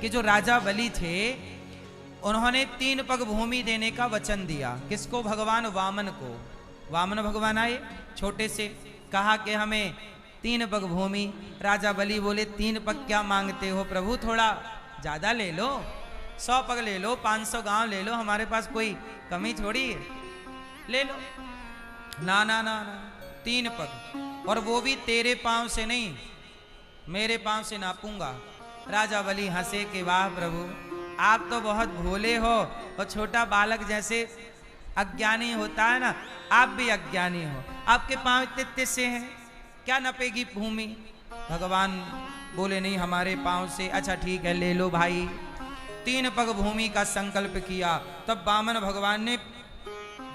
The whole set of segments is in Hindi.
कि जो राजा बलि थे उन्होंने 3 पग भूमि देने का वचन दिया। किसको? भगवान वामन को। वामन भगवान आए छोटे से, कहा कि हमें 3 पग भूमि। राजा बलि बोले 3 पग क्या मांगते हो प्रभु, थोड़ा ज्यादा ले लो, 100 पग ले लो, 500 गांव ले लो, हमारे पास कोई कमी थोड़ी है, ले लो। ना ना ना ना, 3 पग, और वो भी तेरे पांव से नहीं, मेरे पांव से नापूंगा। राजा बलि हंसे कि वाह प्रभु, आप तो बहुत भोले हो, और छोटा बालक जैसे अज्ञानी होता है ना, आप भी अज्ञानी हो, आपके पांव इतने से हैं, क्या नपेगी भूमि? भगवान बोले नहीं, हमारे पांव से। अच्छा ठीक है, ले लो भाई। 3 पग भूमि का संकल्प किया। तब वामन भगवान ने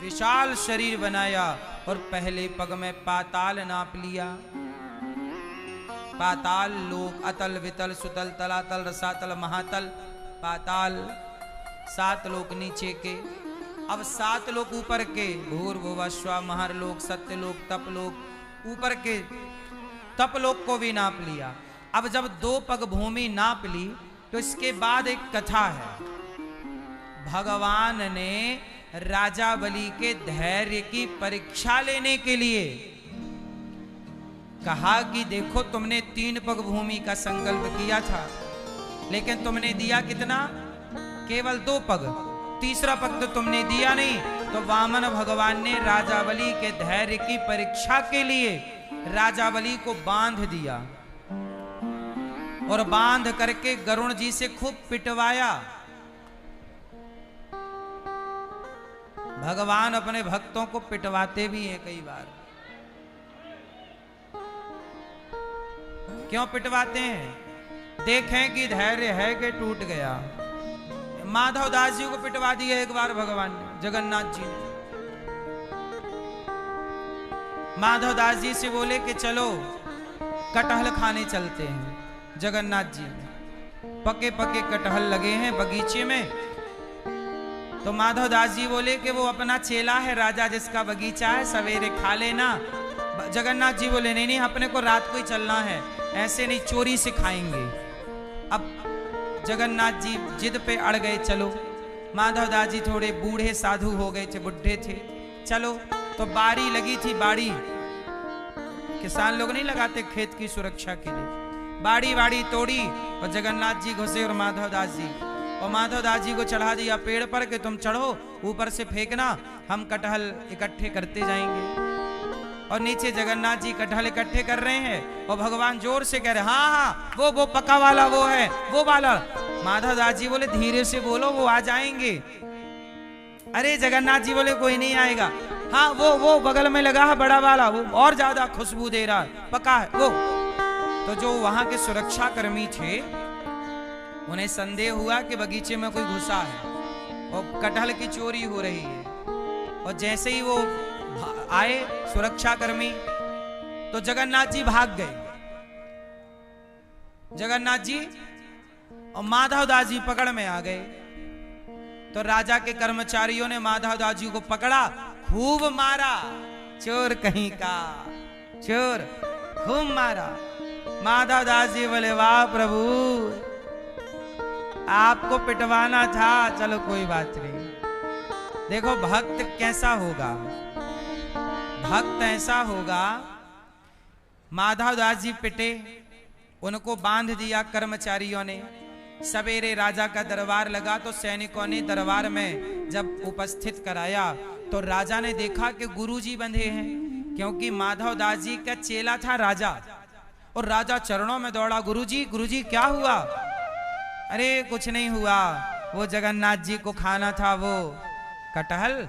विशाल शरीर बनाया और पहले पग में पाताल नाप लिया। पाताल लोक, अतल वितल सुतल तलातल रसातल महातल पाताल, 7 लोक नीचे के। अब 7 लोक ऊपर के, भूर्भुवः स्वः महर्लोक, सत्यलोक, तपलोक, ऊपर के तपलोक को भी नाप लिया। अब जब 2 पग भूमि नाप ली तो इसके बाद एक कथा है। भगवान ने राजा बलि के धैर्य की परीक्षा लेने के लिए कहा कि देखो, तुमने 3 पग भूमि का संकल्प किया था, लेकिन तुमने दिया कितना? केवल 2 पग, तीसरा पग तो तुमने दिया नहीं। तो वामन भगवान ने राजा बलि के धैर्य की परीक्षा के लिए राजा बलि को बांध दिया, और बांध करके गरुण जी से खूब पिटवाया। भगवान अपने भक्तों को पिटवाते भी हैं कई बार। क्यों पिटवाते हैं? देखें कि धैर्य है कि टूट गया। माधव दास जी को पिटवा दिया एक बार भगवान ने, जगन्नाथ जी ने। माधव दास जी से बोले कि चलो कटहल खाने चलते हैं। जगन्नाथ जी ने पके पके कटहल लगे हैं बगीचे में। तो माधव दास जी बोले कि वो अपना चेला है राजा जिसका बगीचा है, सवेरे खा लेना। जगन्नाथ जी बोले नहीं नहीं, अपने को रात को ही चलना है, ऐसे नहीं, चोरी से खाएंगे। अब जगन्नाथ जी जिद पे अड़ गए, चलो। माधव दास जी थोड़े बूढ़े साधु हो गए थे, बुढ़े थे, चलो। तो बाड़ी लगी थी, बाड़ी किसान लोग नहीं लगाते खेत की सुरक्षा के लिए। बाड़ी बाड़ी तोड़ी और जगन्नाथ जी घुसे और माधव दास जी, और माधव दास जी को चढ़ा दिया पेड़ पर कि तुम चढ़ो, ऊपर से फेंकना, हम कटहल इकट्ठे करते जाएंगे। और नीचे जगन्नाथ जी कटहल इकट्ठे कर रहे हैं और भगवान जोर से कह रहे, हाँ हाँ वो पका वाला वो है, वो वाला। माधव दास जी बोले धीरे से बोलो, वो आ जाएंगे। अरे जगन्नाथ जी बोले कोई नहीं आएगा। हाँ वो बगल में लगा है बड़ा वाला, वो और ज्यादा खुशबू दे रहा है, पका है वो। तो जो वहां के सुरक्षा कर्मी थे उन्हें संदेह हुआ कि बगीचे में कोई घुसा है और कटहल की चोरी हो रही है। और जैसे ही वो आए सुरक्षा कर्मी, तो जगन्नाथ जी भाग गए। जगन्नाथ जी और माधव दास जी पकड़ में आ गए। तो राजा के कर्मचारियों ने माधव दास जी को पकड़ा, खूब मारा, चोर कहीं का चोर, खूब मारा। माधव दास जी बोले वाह प्रभु, आपको पिटवाना था, चलो कोई बात नहीं। देखो भक्त कैसा होगा, भक्त ऐसा होगा। माधव दास जी पिटे, उनको बांध दिया कर्मचारियों ने। सवेरे राजा का दरबार लगा तो सैनिकों ने दरबार में जब उपस्थित कराया तो राजा ने देखा कि गुरुजी बंधे हैं, क्योंकि माधव दास जी का चेला था राजा। और राजा चरणों में दौड़ा, गुरुजी गुरुजी क्या हुआ? अरे कुछ नहीं हुआ, वो जगन्नाथ जी को खाना था वो कटहल,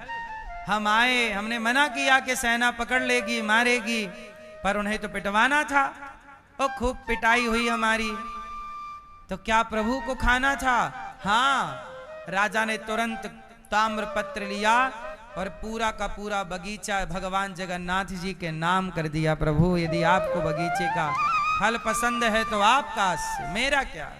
हम आए, हमने मना किया कि सेना पकड़ लेगी मारेगी, पर उन्हें तो पिटवाना था। और खूब पिटाई हुई हमारी, तो क्या प्रभु को खाना था? हाँ। राजा ने तुरंत ताम्र पत्र लिया और पूरा का पूरा बगीचा भगवान जगन्नाथ जी के नाम कर दिया। प्रभु यदि आपको बगीचे का फल पसंद है तो आपका, मेरा क्या।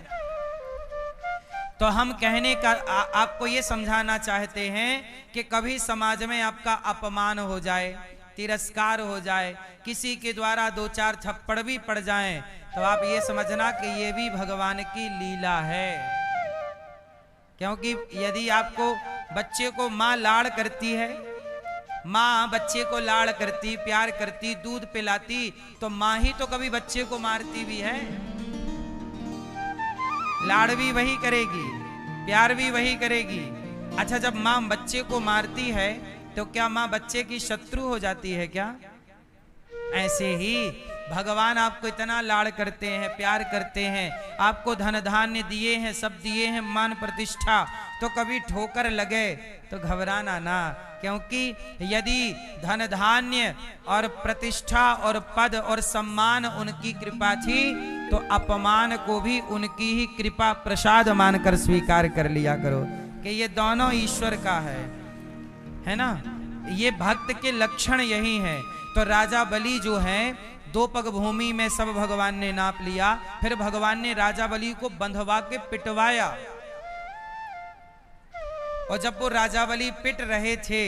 तो हम कहने का आपको ये समझाना चाहते हैं कि कभी समाज में आपका अपमान हो जाए, तिरस्कार हो जाए, किसी के द्वारा 2-4 थप्पड़ भी पड़ जाएं, तो आप ये समझना कि ये भी भगवान की लीला है। क्योंकि यदि आपको बच्चे को माँ लाड़ करती है, माँ बच्चे को लाड़ करती, प्यार करती, दूध पिलाती, तो माँ ही तो कभी बच्चे को मारती भी है। लाड़ भी वही करेगी, प्यार भी वही करेगी। अच्छा, जब माँ बच्चे को मारती है तो क्या माँ बच्चे की शत्रु हो जाती है क्या? ऐसे ही भगवान आपको इतना लाड़ करते हैं, प्यार करते हैं, आपको धन धान्य दिए हैं, सब दिए हैं, मान प्रतिष्ठा, तो कभी ठोकर लगे तो घबराना ना, क्योंकि यदि धन धान्य और प्रतिष्ठा और पद और सम्मान उनकी कृपा थी तो अपमान को भी उनकी ही कृपा प्रसाद मानकर स्वीकार कर लिया करो कि ये दोनों ईश्वर का है ना। ये भक्त के लक्षण यही हैं। तो राजा बलि जो है, 2 पग भूमि में सब भगवान ने नाप लिया। फिर भगवान ने राजा बलि को बंधवा के पिटवाया, और जब वो राजा बलि पिट रहे थे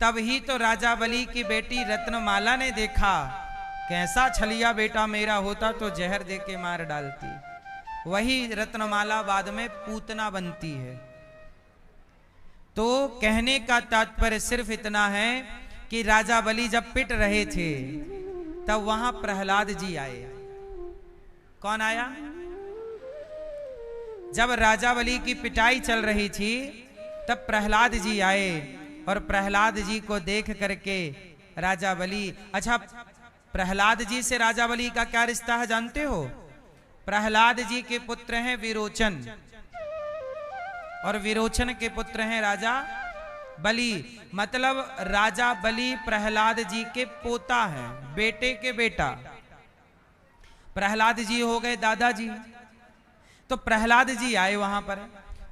तब ही तो राजा बलि की बेटी रत्नमाला ने देखा, कैसा छलिया बेटा मेरा होता तो जहर दे के मार डालती। वही रत्नमाला बाद में पूतना बनती है। तो कहने का तात्पर्य सिर्फ इतना है कि राजा बलि जब पिट रहे थे तब वहां प्रहलाद जी आए। कौन आया? जब राजा बलि की पिटाई चल रही थी तब प्रहलाद जी आए, और प्रहलाद जी को देख करके राजा बलि, अच्छा प्रहलाद जी से राजा बलि का क्या रिश्ता है जानते हो? प्रहलाद जी के पुत्र हैं विरोचन, और विरोचन के पुत्र हैं राजा बलि। मतलब राजा बलि प्रहलाद जी के पोता हैं, बेटे के बेटा। प्रहलाद जी हो गए दादाजी। तो प्रहलाद जी आए वहां पर,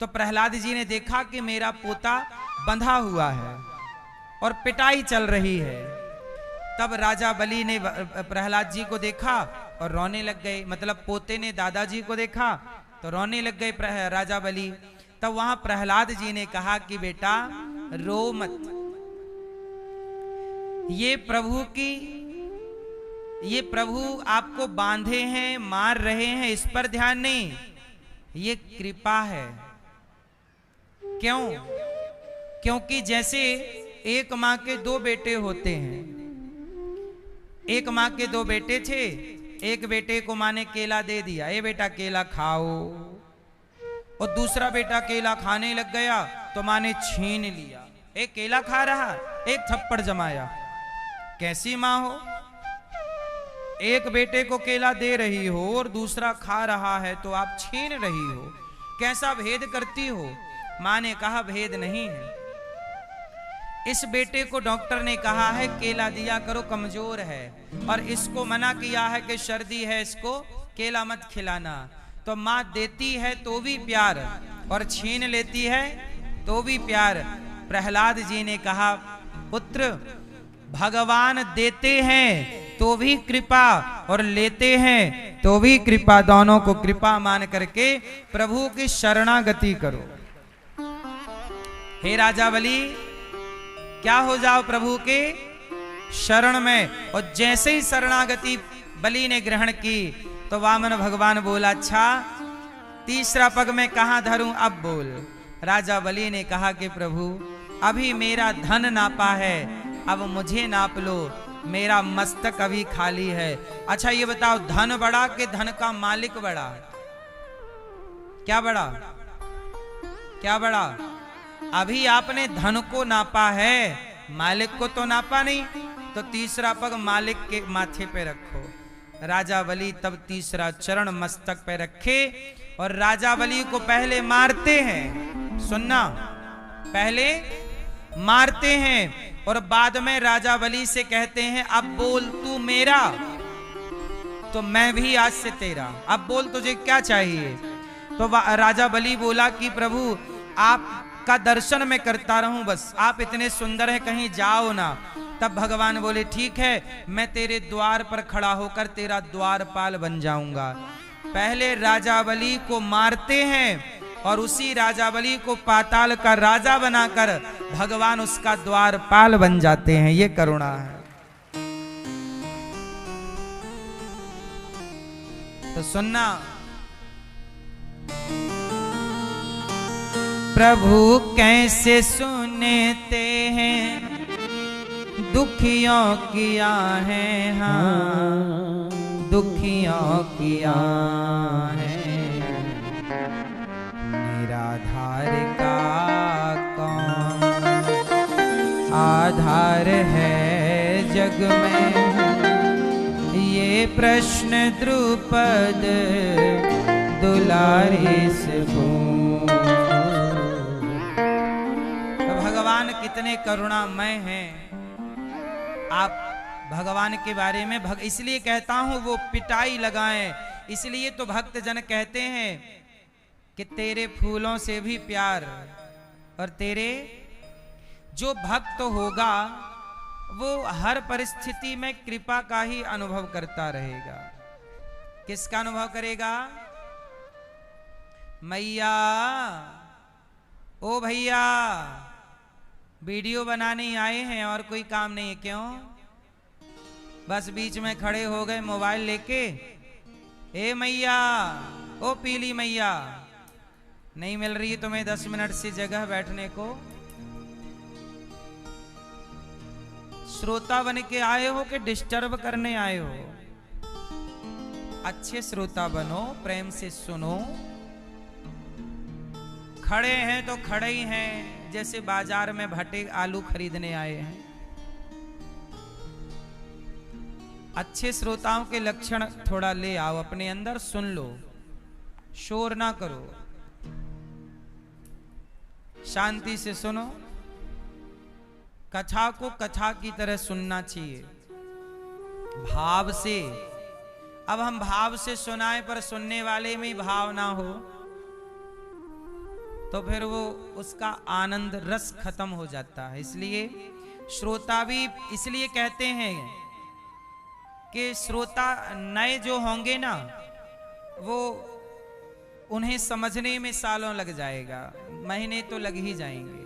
तो प्रहलाद जी ने देखा कि मेरा पोता बंधा हुआ है और पिटाई चल रही है। तब राजा बलि ने प्रहलाद जी को देखा और रोने लग गए। मतलब पोते ने दादाजी को देखा तो रोने लग गए राजा बलि। तब वहां प्रहलाद जी ने कहा कि बेटा रो मत, ये प्रभु आपको बांधे हैं, मार रहे हैं, इस पर ध्यान नहीं, ये कृपा है। क्यों? क्योंकि जैसे एक माँ के 2 बेटे होते हैं, एक माँ के 2 बेटे थे, एक बेटे को माँ ने केला दे दिया, ये बेटा केला खाओ, और दूसरा बेटा केला खाने लग गया तो माँ ने छीन लिया। एक केला खा रहा, एक थप्पड़ जमाया। कैसी माँ हो? एक बेटे को केला दे रही हो और दूसरा खा रहा है तो आप छीन रही हो, कैसा भेद करती हो? माँ ने कहा भेद नहीं है। इस बेटे को डॉक्टर ने कहा है केला दिया करो, कमजोर है, और इसको मना किया है कि सर्दी है, इसको केला मत खिलाना। तो माँ देती है तो भी प्यार, और छीन लेती है तो भी प्यार। प्रहलाद जी ने कहा पुत्र, भगवान देते हैं तो भी कृपा और लेते हैं तो भी कृपा, दोनों को कृपा मान करके प्रभु की शरणागति करो। हे राजा बलि, क्या हो जाओ प्रभु के शरण में। और जैसे ही शरणागति बलि ने ग्रहण की तो वामन भगवान बोला, अच्छा तीसरा पग में कहां धरूं, अब बोल। राजा बलि ने कहा कि प्रभु अभी मेरा धन नापा है, अब मुझे नाप लो, मेरा मस्तक अभी खाली है। अच्छा ये बताओ, धन बड़ा कि धन का मालिक बड़ा? क्या बड़ा? क्या बड़ा? अभी आपने धन को नापा है, मालिक को तो नापा नहीं। तो तीसरा पग मालिक के माथे पे रखो। राजा बलि तब तीसरा चरण मस्तक पे रखे और राजा बलि को पहले मारते हैं। सुनना, पहले मारते हैं और बाद में राजा बलि से कहते हैं अब बोल तू मेरा तो मैं भी आज से तेरा, अब बोल तुझे क्या चाहिए। तो राजा बलि बोला कि प्रभु आपका दर्शन मैं करता रहूं, बस आप इतने सुंदर हैं, कहीं जाओ ना। तब भगवान बोले ठीक है, मैं तेरे द्वार पर खड़ा होकर तेरा द्वारपाल बन जाऊंगा। पहले राजा बलि को मारते हैं और उसी राजा बलि को पाताल का राजा बनाकर भगवान उसका द्वारपाल बन जाते हैं। ये करुणा है। तो सुनना, प्रभु कैसे सुनते हैं दुखियों किया है, हाँ दुखियों किया है। निराधार का कौन आधार है जग में, ये प्रश्न द्रुपद दुलारी से पूछे। भगवान कितने करुणामय हैं। आप भगवान के बारे में इसलिए कहता हूं वो पिटाई लगाएं, इसलिए तो भक्त जन कहते हैं कि तेरे फूलों से भी प्यार, और तेरे जो भक्त होगा वो हर परिस्थिति में कृपा का ही अनुभव करता रहेगा। किसका अनुभव करेगा? मैया, ओ भैया वीडियो बनाने आए हैं और कोई काम नहीं है, क्यों? बस बीच में खड़े हो गए मोबाइल लेके। ए मैया, ओ पीली मैया, नहीं मिल रही तुम्हें 10 मिनट से जगह बैठने को? श्रोता बन के आए हो कि डिस्टर्ब करने आए हो? अच्छे श्रोता बनो, प्रेम से सुनो। खड़े हैं तो खड़े ही हैं, जैसे बाजार में भटे आलू खरीदने आए हैं। अच्छे श्रोताओं के लक्षण थोड़ा ले आओ अपने अंदर, सुन लो, शोर ना करो, शांति से सुनो। कथा को कथा की तरह सुनना चाहिए, भाव से। अब हम भाव से सुनाए पर सुनने वाले में भाव ना हो तो फिर वो उसका आनंद रस खत्म हो जाता है। इसलिए श्रोता भी इसलिए कहते हैं कि श्रोता नए जो होंगे ना, वो उन्हें समझने में सालों लग जाएगा, महीने तो लग ही जाएंगे।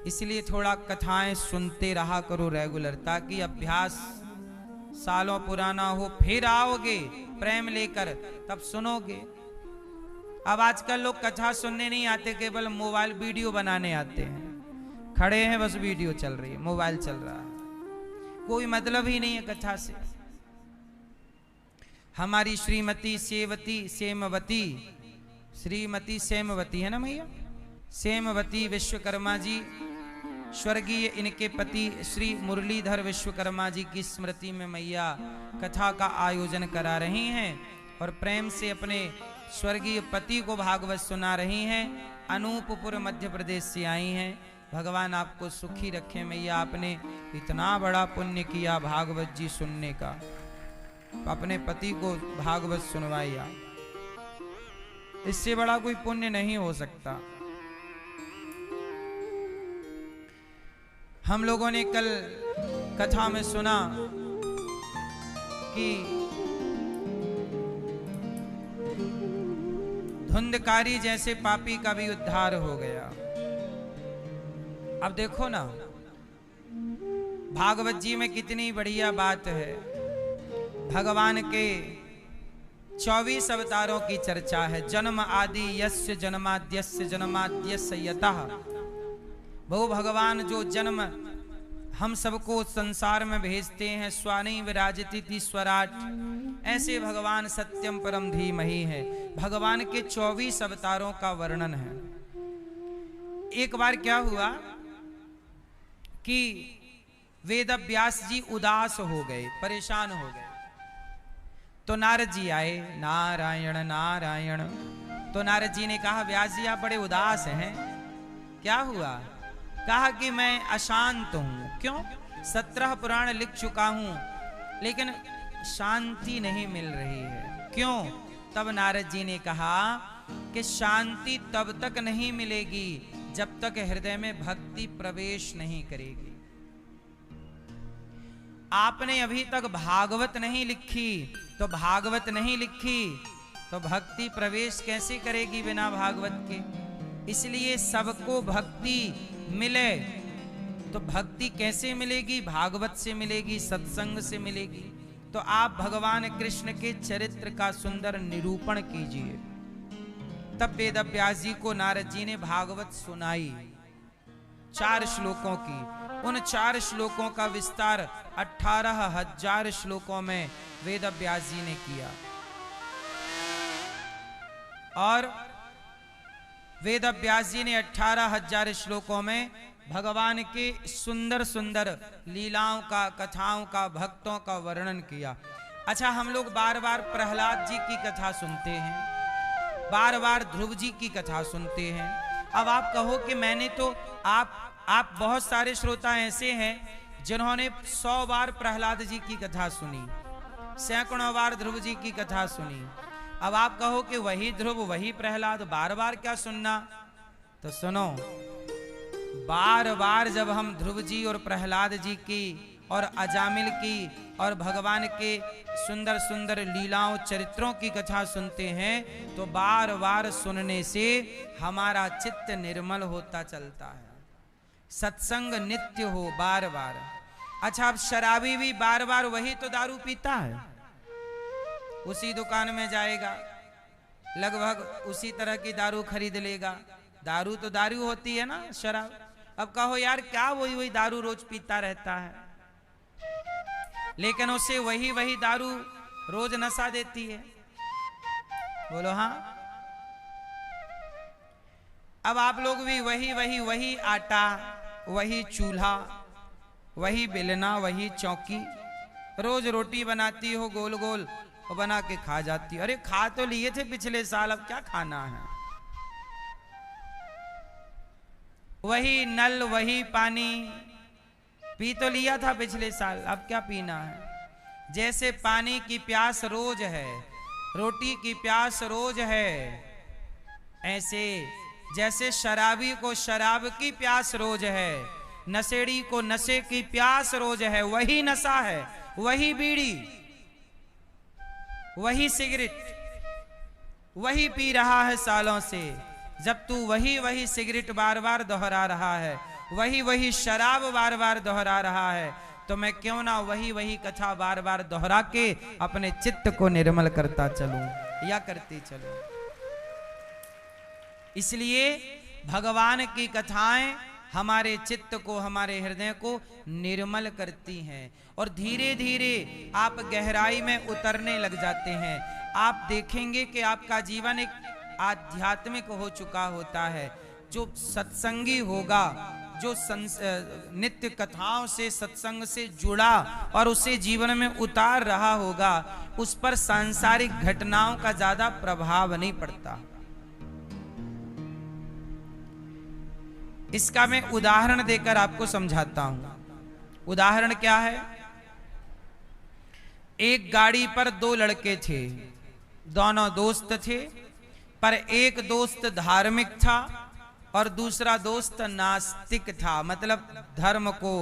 इसलिए थोड़ा कथाएं सुनते रहा करो रेगुलर, ताकि अभ्यास सालों पुराना हो, फिर आओगे प्रेम लेकर तब सुनोगे। अब आजकल लोग कथा सुनने नहीं आते, केवल मोबाइल वीडियो बनाने आते हैं। खड़े हैं बस वीडियो चल रही है, मोबाइल चल रहा है, कोई मतलब ही नहीं है कथा से। हमारी श्रीमती सेमवती है ना मैया, सेमवती विश्वकर्मा जी स्वर्गीय इनके पति श्री मुरलीधर विश्वकर्मा जी की स्मृति में मैया कथा का आयोजन करा रही हैं और प्रेम से अपने स्वर्गीय पति को भागवत सुना रही हैं। अनूपपुर मध्य प्रदेश से आई हैं। भगवान आपको सुखी रखे मैया। आपने इतना बड़ा पुण्य किया भागवत जी सुनने का, अपने पति को भागवत सुनवाया, इससे बड़ा कोई पुण्य नहीं हो सकता। हम लोगों ने कल कथा में सुना कि धुंधकारी जैसे पापी का भी उद्धार हो गया। अब देखो ना, भागवत जी में कितनी बढ़िया बात है। भगवान के 24 अवतारों की चर्चा है। जन्म आदि यस्य जन्माद्यस्य जन्माद्यस्य यतः। वो भगवान जो जन्म हम सबको संसार में भेजते हैं, स्वानि विराजति स्वराट, ऐसे भगवान सत्यम परम धीमहि है। भगवान के 24 अवतारों का वर्णन है। एक बार क्या हुआ कि वेद व्यास जी उदास हो गए, परेशान हो गए, तो नारद जी आए। नारायण नारायण। तो नारद जी ने कहा, व्यास जी आप बड़े उदास हैं, क्या हुआ? कहा कि मैं अशांत हूं। क्यों? 17 पुराण लिख चुका हूं लेकिन शांति नहीं मिल रही है। क्यों? तब नारद जी ने कहा कि शांति तब तक नहीं मिलेगी जब तक हृदय में भक्ति प्रवेश नहीं करेगी। आपने अभी तक भागवत नहीं लिखी, तो भागवत नहीं लिखी तो भक्ति प्रवेश कैसे करेगी बिना भागवत के? इसलिए सबको भक्ति मिले तो भक्ति कैसे मिलेगी? भागवत से मिलेगी, सत्संग से मिलेगी। तो आप भगवान कृष्ण के चरित्र का सुंदर निरूपण कीजिए, तब वेद व्यास जी को नारद जी ने भागवत सुनाई 4 श्लोकों की। उन 4 श्लोकों का विस्तार 18,000 श्लोकों में वेद व्यास जी ने किया। और वेद व्यास जी ने 18,000 श्लोकों में भगवान के सुंदर सुंदर लीलाओं का, कथाओं का, भक्तों का वर्णन किया। अच्छा, हम लोग बार बार प्रहलाद जी की कथा सुनते हैं, बार बार ध्रुव जी की कथा सुनते हैं। अब आप कहो कि मैंने तो आप बहुत सारे श्रोता ऐसे हैं जिन्होंने 100 बार प्रहलाद जी की कथा सुनी, सैकड़ों बार ध्रुव जी की कथा सुनी। अब आप कहो कि वही ध्रुव वही प्रहलाद बार बार क्या सुनना, तो सुनो, बार बार जब हम ध्रुव जी और प्रहलाद जी की और अजामिल की और भगवान के सुंदर सुंदर लीलाओं चरित्रों की कथा सुनते हैं तो बार बार सुनने से हमारा चित्त निर्मल होता चलता है, सत्संग नित्य हो बार बार। अच्छा, अब शराबी भी बार बार वही तो दारू पीता है, उसी दुकान में जाएगा, लगभग उसी तरह की दारू खरीद लेगा। दारू तो दारू होती है ना, शराब। अब कहो यार क्या वही वही दारू रोज पीता रहता है, लेकिन उसे वही वही दारू रोज नशा देती है। बोलो हाँ। अब आप लोग भी वही आटा, वही चूल्हा, वही बेलना, वही चौकी, रोज रोटी बनाती हो गोल गोल और बना के खा जाती हो। अरे खा तो लिए थे पिछले साल, अब क्या खाना है। वही नल वही पानी पी तो लिया था पिछले साल, अब क्या पीना है। जैसे पानी की प्यास रोज है, रोटी की प्यास रोज है, ऐसे जैसे शराबी को शराब की प्यास रोज है, नशेड़ी को नशे की प्यास रोज है। वही नशा है, वही बीड़ी, वही सिगरेट, वही पी रहा है सालों से। जब तू वही सिगरेट बार बार दोहरा रहा है, वही शराब बार बार दोहरा रहा है, तो मैं क्यों ना वही कथा बार बार दोहरा के अपने चित्त को निर्मल करता चलूं या करती चलूं। इसलिए भगवान की कथाएं हमारे चित्त को, हमारे हृदय को निर्मल करती हैं और धीरे धीरे आप गहराई में उतरने लग जाते हैं। आप देखेंगे कि आपका जीवन एक आध्यात्मिक हो चुका होता है। जो सत्संगी होगा, जो नित्य कथाओं से, सत्संग से जुड़ा और उसे जीवन में उतार रहा होगा, उस पर सांसारिक घटनाओं का ज्यादा प्रभाव नहीं पड़ता। इसका मैं उदाहरण देकर आपको समझाता हूं। उदाहरण क्या है? एक गाड़ी पर 2 लड़के थे, दोनों दोस्त थे, पर एक दोस्त धार्मिक था और दूसरा दोस्त नास्तिक था, मतलब धर्म को,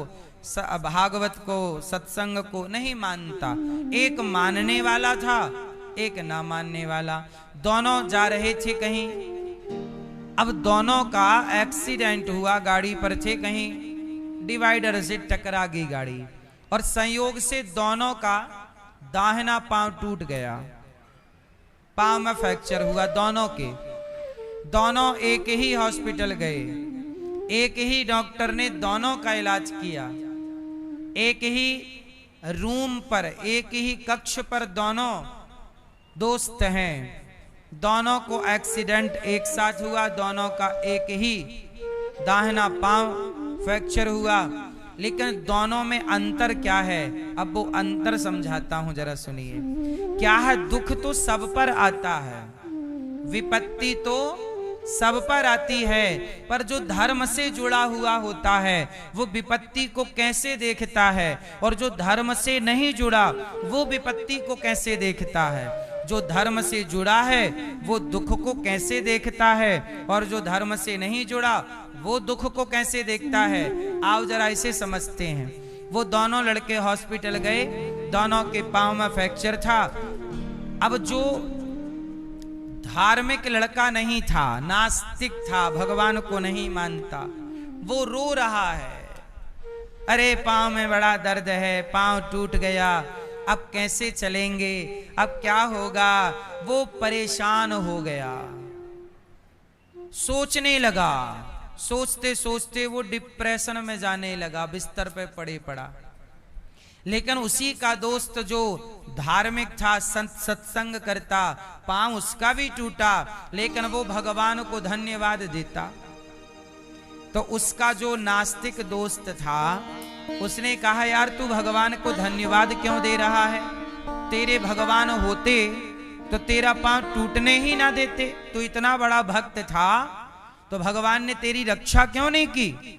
भागवत को, सत्संग को नहीं मानता। एक मानने वाला था, एक ना मानने वाला। दोनों जा रहे थे कहीं। अब दोनों का एक्सीडेंट हुआ, गाड़ी पर थे, कहीं डिवाइडर से टकरा गई गाड़ी और संयोग से दोनों का दाहिना पांव टूट गया, पांव में फ्रैक्चर हुआ दोनों के। दोनों एक ही हॉस्पिटल गए, एक ही डॉक्टर ने दोनों का इलाज किया, एक ही रूम पर, एक ही कक्ष पर दोनों दोस्त हैं। दोनों को एक्सीडेंट एक साथ हुआ, दोनों का एक ही दाहिना पांव फ्रैक्चर हुआ, लेकिन दोनों में अंतर क्या है? अब वो अंतर समझाता हूं, जरा सुनिए। क्या है? दुख तो सब पर आता है, विपत्ति तो सब पर आती है, पर जो धर्म से जुड़ा हुआ होता है वो विपत्ति को कैसे देखता है, और जो धर्म से नहीं जुड़ा वो विपत्ति को कैसे देखता है। जो धर्म से जुड़ा है वो दुख को कैसे देखता है, और जो धर्म से नहीं जुड़ा वो दुख को कैसे देखता है। आओ जरा इसे समझते हैं। वो दोनों लड़के हॉस्पिटल गए, दोनों के पांव में फ्रैक्चर था। अब जो धार्मिक लड़का नहीं था, नास्तिक था, भगवान को नहीं मानता, वो रो रहा है, अरे पांव में बड़ा दर्द है, पांव टूट गया, अब कैसे चलेंगे, अब क्या होगा। वो परेशान हो गया। सोचने लगा, सोचते सोचते वो डिप्रेशन में जाने लगा, बिस्तर पे पड़े पड़ा। लेकिन उसी का दोस्त जो धार्मिक था, सत्संग करता, पांव उसका भी टूटा, लेकिन वो भगवान को धन्यवाद देता। तो उसका जो नास्तिक दोस्त था उसने कहा, यार तू भगवान को धन्यवाद क्यों दे रहा है? तेरे भगवान होते तो तेरा पांव टूटने ही ना देते। तू इतना बड़ा भक्त था तो भगवान ने तेरी रक्षा क्यों नहीं की?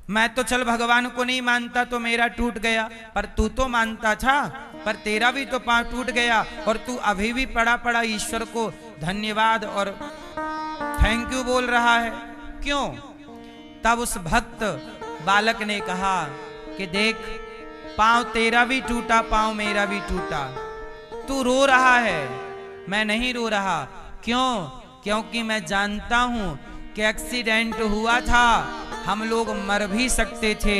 मैं तो चल भगवान को नहीं मानता तो मेरा टूट गया, पर तू तो मानता था, पर तेरा भी तो पांव टूट गया और तू अभी भी पड़ा पड़ा ईश्वर को धन्यवाद और थैंक यू बोल रहा है, क्यों? तब उस भक्त बालक ने कहा कि देख, पांव तेरा भी टूटा, पांव मेरा भी टूटा, तू रो रहा है, मैं नहीं रो रहा। क्यों? क्योंकि मैं जानता हूं कि एक्सीडेंट हुआ था, हम लोग मर भी सकते थे,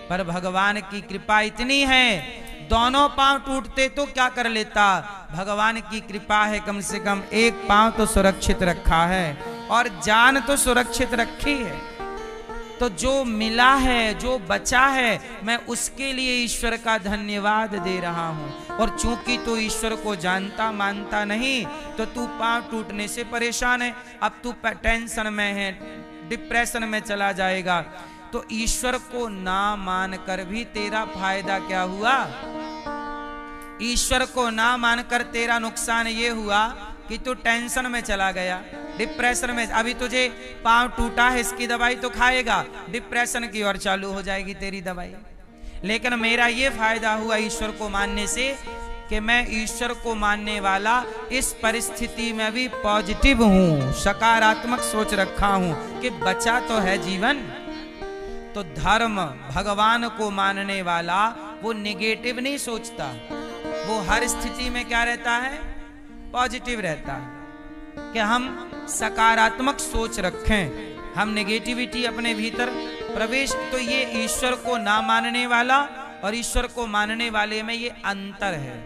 पर भगवान की कृपा इतनी है, दोनों पांव टूटते तो क्या कर लेता, भगवान की कृपा है, कम से कम एक पांव तो सुरक्षित रखा है और जान तो सुरक्षित रखी है। तो जो मिला है, जो बचा है, मैं उसके लिए ईश्वर का धन्यवाद दे रहा हूं। और चूंकि तू ईश्वर को जानता मानता नहीं तो तू पांव टूटने से परेशान है, अब तू टेंशन में है, डिप्रेशन में चला जाएगा। तो ईश्वर को ना मानकर भी तेरा फायदा क्या हुआ? ईश्वर को ना मानकर तेरा नुकसान ये हुआ कि तू टेंशन में चला गया, डिप्रेशन में। अभी तुझे पांव टूटा है, इसकी दवाई तो खाएगा, डिप्रेशन की ओर चालू हो जाएगी तेरी दवाई। लेकिन मेरा ये फायदा हुआ ईश्वर को मानने से कि मैं ईश्वर को मानने वाला इस परिस्थिति में भी पॉजिटिव हूं, सकारात्मक सोच रखा हूं कि बचा तो है जीवन। तो धर्म, भगवान को मानने वाला वो निगेटिव नहीं सोचता, वो हर स्थिति में क्या रहता है? पॉजिटिव रहता है कि हम सकारात्मक सोच रखें, हम नेगेटिविटी अपने भीतर प्रवेश। तो ये ईश्वर को ना मानने वाला और ईश्वर को मानने वाले में ये अंतर है।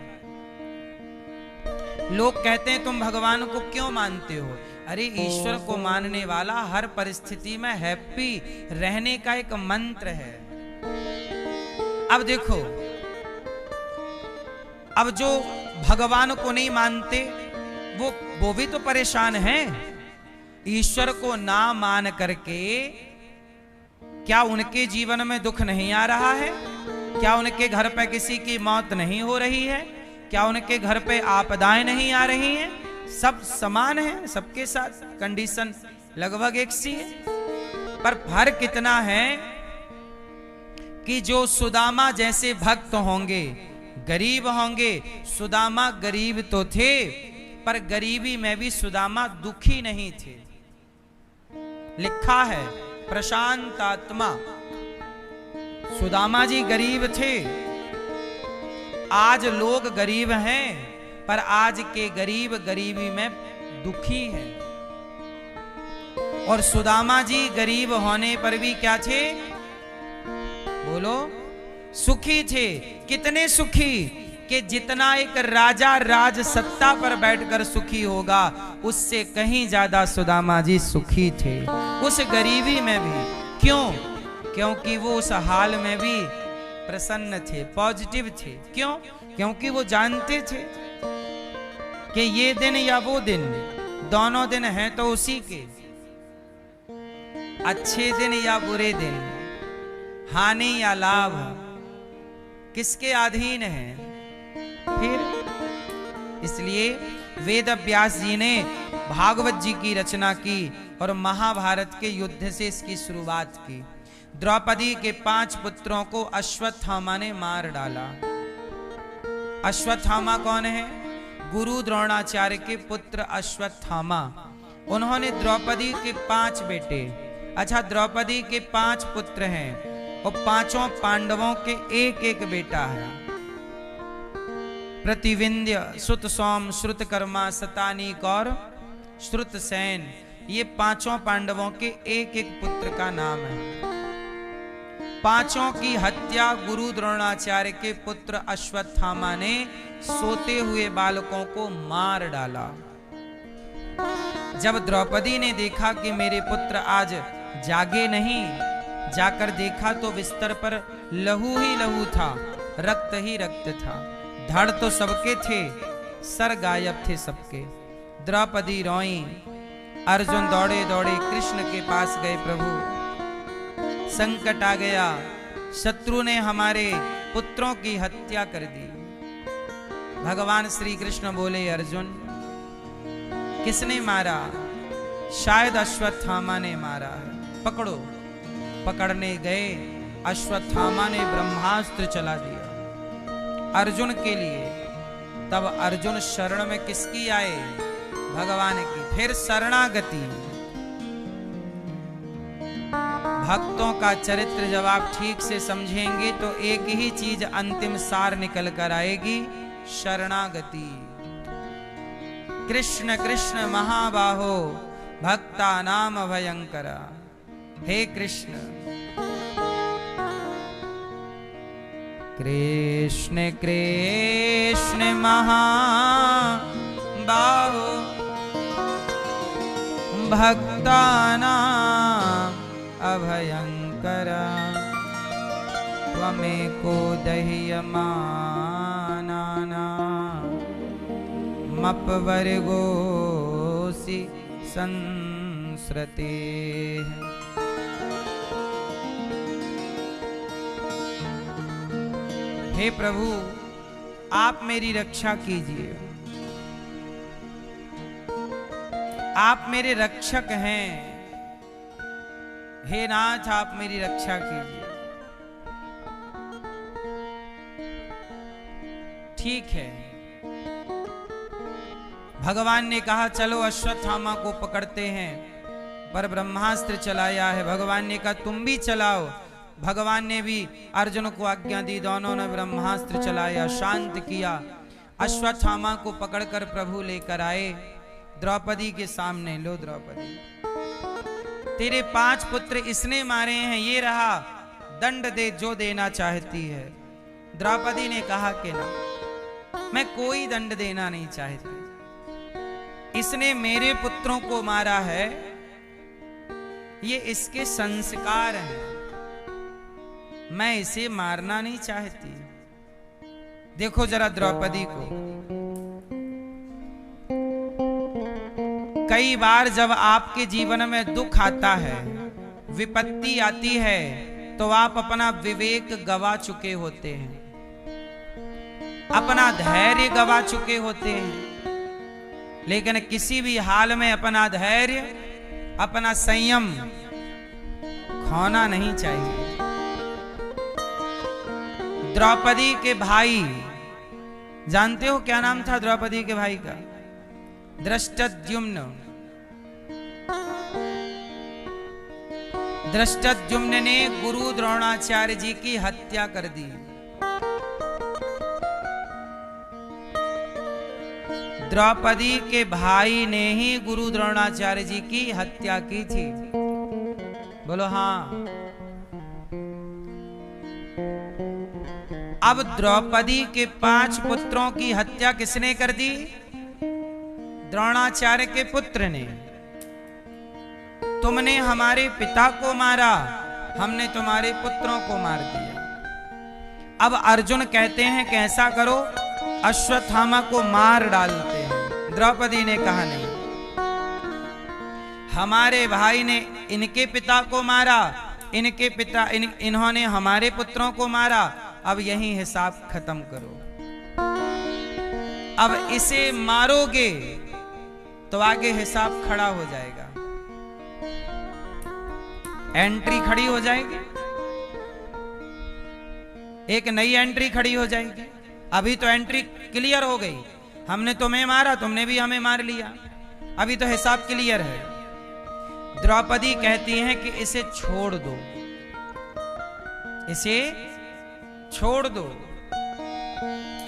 लोग कहते हैं तुम भगवान को क्यों मानते हो? अरे ईश्वर को मानने वाला हर परिस्थिति में हैप्पी रहने का एक मंत्र है। अब देखो, अब जो भगवान को नहीं मानते वो भी तो परेशान हैं। ईश्वर को ना मान करके क्या उनके जीवन में दुख नहीं आ रहा है? क्या उनके घर पे किसी की मौत नहीं हो रही है? क्या उनके घर पे आपदाएं नहीं आ रही हैं? सब समान है, सबके साथ कंडीशन लगभग एक सी है, पर फर्क कितना है कि जो सुदामा जैसे भक्त होंगे, गरीब होंगे। सुदामा गरीब तो थे, पर गरीबी में भी सुदामा दुखी नहीं थे। लिखा है प्रशांत आत्मा, सुदामा जी गरीब थे। आज लोग गरीब हैं, पर आज के गरीब गरीबी में दुखी हैं। और सुदामा जी गरीब होने पर भी क्या थे? बोलो, सुखी थे। कितने सुखी कि जितना एक राजा राज सत्ता पर बैठकर सुखी होगा, उससे कहीं ज्यादा सुदामा जी सुखी थे, उस गरीबी में भी। क्यों? क्योंकि वो उस हाल में भी प्रसन्न थे, पॉजिटिव थे। क्यों? क्योंकि वो जानते थे कि ये दिन या वो दिन, दोनों दिन हैं तो उसी के। अच्छे दिन या बुरे दिन, हानि या लाभ, किसके अधीन है? फिर इसलिए वेद व्यास जी ने भागवत जी की रचना की और महाभारत के युद्ध से इसकी शुरुआत की। द्रौपदी के 5 पुत्रों को अश्वत्थामा ने मार डाला। अश्वत्थामा कौन है? गुरु द्रोणाचार्य के पुत्र अश्वत्थामा। उन्होंने द्रौपदी के 5 बेटे, अच्छा द्रौपदी के 5 पुत्र हैं और 5 पांडवों के एक बेटा है। प्रतिविंध्य, श्रुत सौम, श्रुतकर्मा, शतानीक और श्रुतसेन, ये 5 पांडवों के एक पुत्र का नाम है। 5 की हत्या गुरु द्रोणाचार्य के पुत्र अश्वत्थामा ने सोते हुए बालकों को मार डाला। जब द्रौपदी ने देखा कि मेरे पुत्र आज जागे नहीं, जाकर देखा तो बिस्तर पर लहू ही लहू था, रक्त ही रक्त था। धड़ तो सबके थे, सर गायब थे सबके। द्रौपदी रोई। अर्जुन दौड़े दौड़े कृष्ण के पास गए। प्रभु, संकट आ गया, शत्रु ने हमारे पुत्रों की हत्या कर दी। भगवान श्री कृष्ण बोले, अर्जुन किसने मारा? शायद अश्वत्थामा ने मारा है, पकड़ो। पकड़ने गए, अश्वत्थामा ने ब्रह्मास्त्र चला दिया अर्जुन के लिए। तब अर्जुन शरण में किसकी आए? भगवान की। फिर शरणागति। भक्तों का चरित्र जब आप ठीक से समझेंगे तो एक ही चीज अंतिम सार निकल कर आएगी, शरणागति। कृष्ण कृष्ण महाबाहो भक्ता नाम भयंकरा। हे कृष्ण, कृष्ण कृष्ण महाबाहो भक्तानां अभयंकरा। त्वमेको दह्यमानानां मपवर्गोऽसि संसृतेः। हे प्रभु, आप मेरी रक्षा कीजिए। आप मेरे रक्षक हैं। हे नाथ, आप मेरी रक्षा कीजिए। ठीक है। भगवान ने कहा चलो अश्वत्थामा को पकड़ते हैं, पर ब्रह्मास्त्र चलाया है। भगवान ने कहा तुम भी चलाओ। भगवान ने भी अर्जुन को आज्ञा दी, दोनों ने ब्रह्मास्त्र चलाया, शांत किया। अश्वत्थामा को पकड़कर प्रभु लेकर आए द्रौपदी के सामने। लो द्रौपदी, तेरे 5 पुत्र इसने मारे हैं, ये रहा, दंड दे जो देना चाहती है। द्रौपदी ने कहा कि ना, मैं कोई दंड देना नहीं चाहती। इसने मेरे पुत्रों को मारा है, ये इसके संस्कार हैं, मैं इसे मारना नहीं चाहती। देखो जरा द्रौपदी को। कई बार जब आपके जीवन में दुख आता है, विपत्ति आती है, तो आप अपना विवेक गवा चुके होते हैं, अपना धैर्य गवा चुके होते हैं। लेकिन किसी भी हाल में अपना धैर्य, अपना संयम खोना नहीं चाहिए। द्रौपदी के भाई, जानते हो क्या नाम था द्रौपदी के भाई का? धृष्टद्युम्न। धृष्टद्युम्न ने गुरु द्रोणाचार्य जी की हत्या कर दी। द्रौपदी के भाई ने ही गुरु द्रोणाचार्य जी की हत्या की थी। बोलो हाँ। अब द्रौपदी के 5 पुत्रों की हत्या किसने कर दी? द्रोणाचार्य के पुत्र ने। तुमने हमारे पिता को मारा, हमने तुम्हारे पुत्रों को मार दिया। अब अर्जुन कहते हैं कि ऐसा करो, अश्वत्थामा को मार डालते हैं। द्रौपदी ने कहा नहीं, हमारे भाई ने इनके पिता को मारा, इनके पिता इन्होंने हमारे पुत्रों को मारा, अब यही हिसाब खत्म करो। अब इसे मारोगे तो आगे हिसाब खड़ा हो जाएगा, एंट्री खड़ी हो जाएगी, एक नई एंट्री खड़ी हो जाएगी। अभी तो एंट्री क्लियर हो गई, हमने तुम्हें मारा, तुमने भी हमें मार लिया, अभी तो हिसाब क्लियर है। द्रौपदी कहती हैं कि इसे छोड़ दो, इसे छोड़ दो।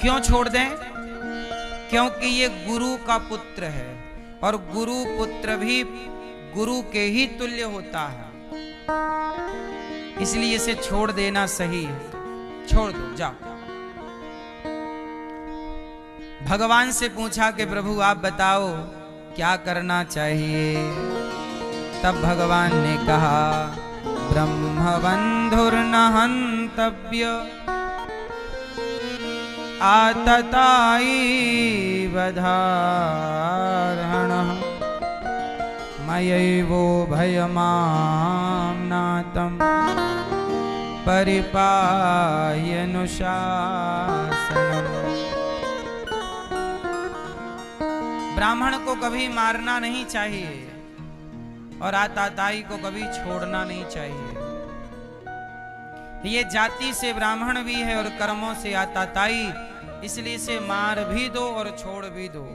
क्यों छोड़ दें? क्योंकि ये गुरु का पुत्र है, और गुरु पुत्र भी गुरु के ही तुल्य होता है, इसलिए इसे छोड़ देना सही है। छोड़ दो, जाओ। भगवान से पूछा कि प्रभु आप बताओ क्या करना चाहिए? तब भगवान ने कहा, ब्रह्मबंधुर्न हन्तव्य आततायी वधारणः मयैवो भयमाम्नातं परिपायनुशासनम्। ब्राह्मण को कभी मारना नहीं चाहिए और आताताई को कभी छोड़ना नहीं चाहिए। ये जाति से ब्राह्मण भी है और कर्मों से आताताई, इसलिए इसे मार भी दो और छोड़ भी दो।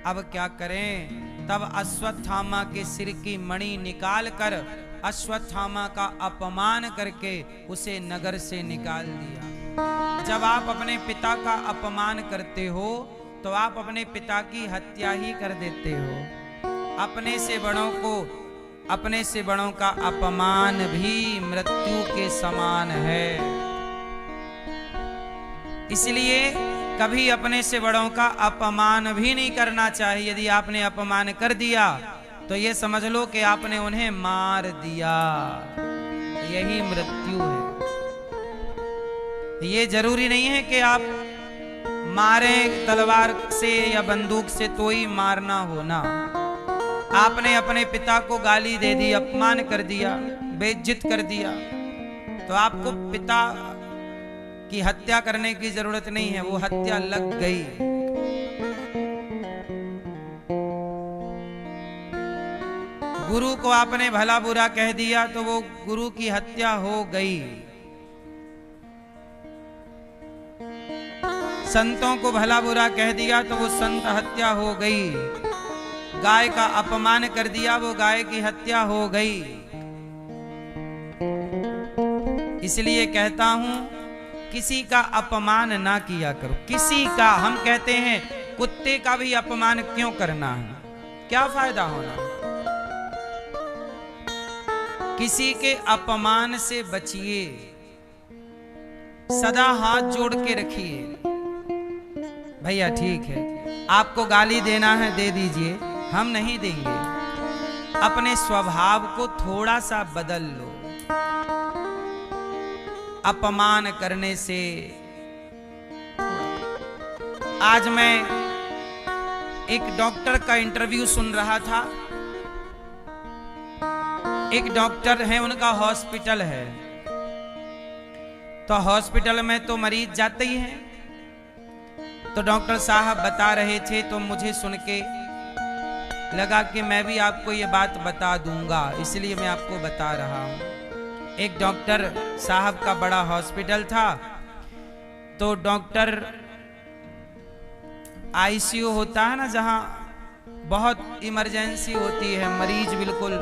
अब क्या करें? तब अश्वत्थामा के सिर की मणि निकाल कर अश्वत्थामा का अपमान करके उसे नगर से निकाल दिया। जब आप अपने पिता का अपमान करते हो तो आप अपने पिता की हत्या ही कर देते हो। अपने से बड़ों का अपमान भी मृत्यु के समान है। इसलिए कभी अपने से बड़ों का अपमान भी नहीं करना चाहिए। यदि आपने अपमान कर दिया तो ये समझ लो कि आपने उन्हें मार दिया। यही मृत्यु है। ये जरूरी नहीं है कि आप मारे तलवार से या बंदूक से तो ही मारना हो ना। आपने अपने पिता को गाली दे दी, अपमान कर दिया, बेइज्जत कर दिया, तो आपको पिता की हत्या करने की जरूरत नहीं है, वो हत्या लग गई। गुरु को आपने भला बुरा कह दिया तो वो गुरु की हत्या हो गई। संतों को भला बुरा कह दिया तो वो संत हत्या हो गई। गाय का अपमान कर दिया, वो गाय की हत्या हो गई। इसलिए कहता हूं, किसी का अपमान ना किया करो। किसी का, हम कहते हैं कुत्ते का भी अपमान क्यों करना है? क्या फायदा होना? किसी के अपमान से बचिए, सदा हाथ जोड़ के रखिए। भैया ठीक है, आपको गाली देना है दे दीजिए, हम नहीं देंगे। अपने स्वभाव को थोड़ा सा बदल लो। अपमान करने से, आज मैं एक डॉक्टर का इंटरव्यू सुन रहा था। एक डॉक्टर है, उनका हॉस्पिटल है, तो हॉस्पिटल में तो मरीज जाते ही हैं। तो डॉक्टर साहब बता रहे थे तो मुझे सुन के लगा कि मैं भी आपको ये बात बता दूंगा, इसलिए मैं आपको बता रहा हूं। एक डॉक्टर साहब का बड़ा हॉस्पिटल था, तो डॉक्टर आईसीयू होता है ना, जहां बहुत इमरजेंसी होती है, मरीज बिल्कुल,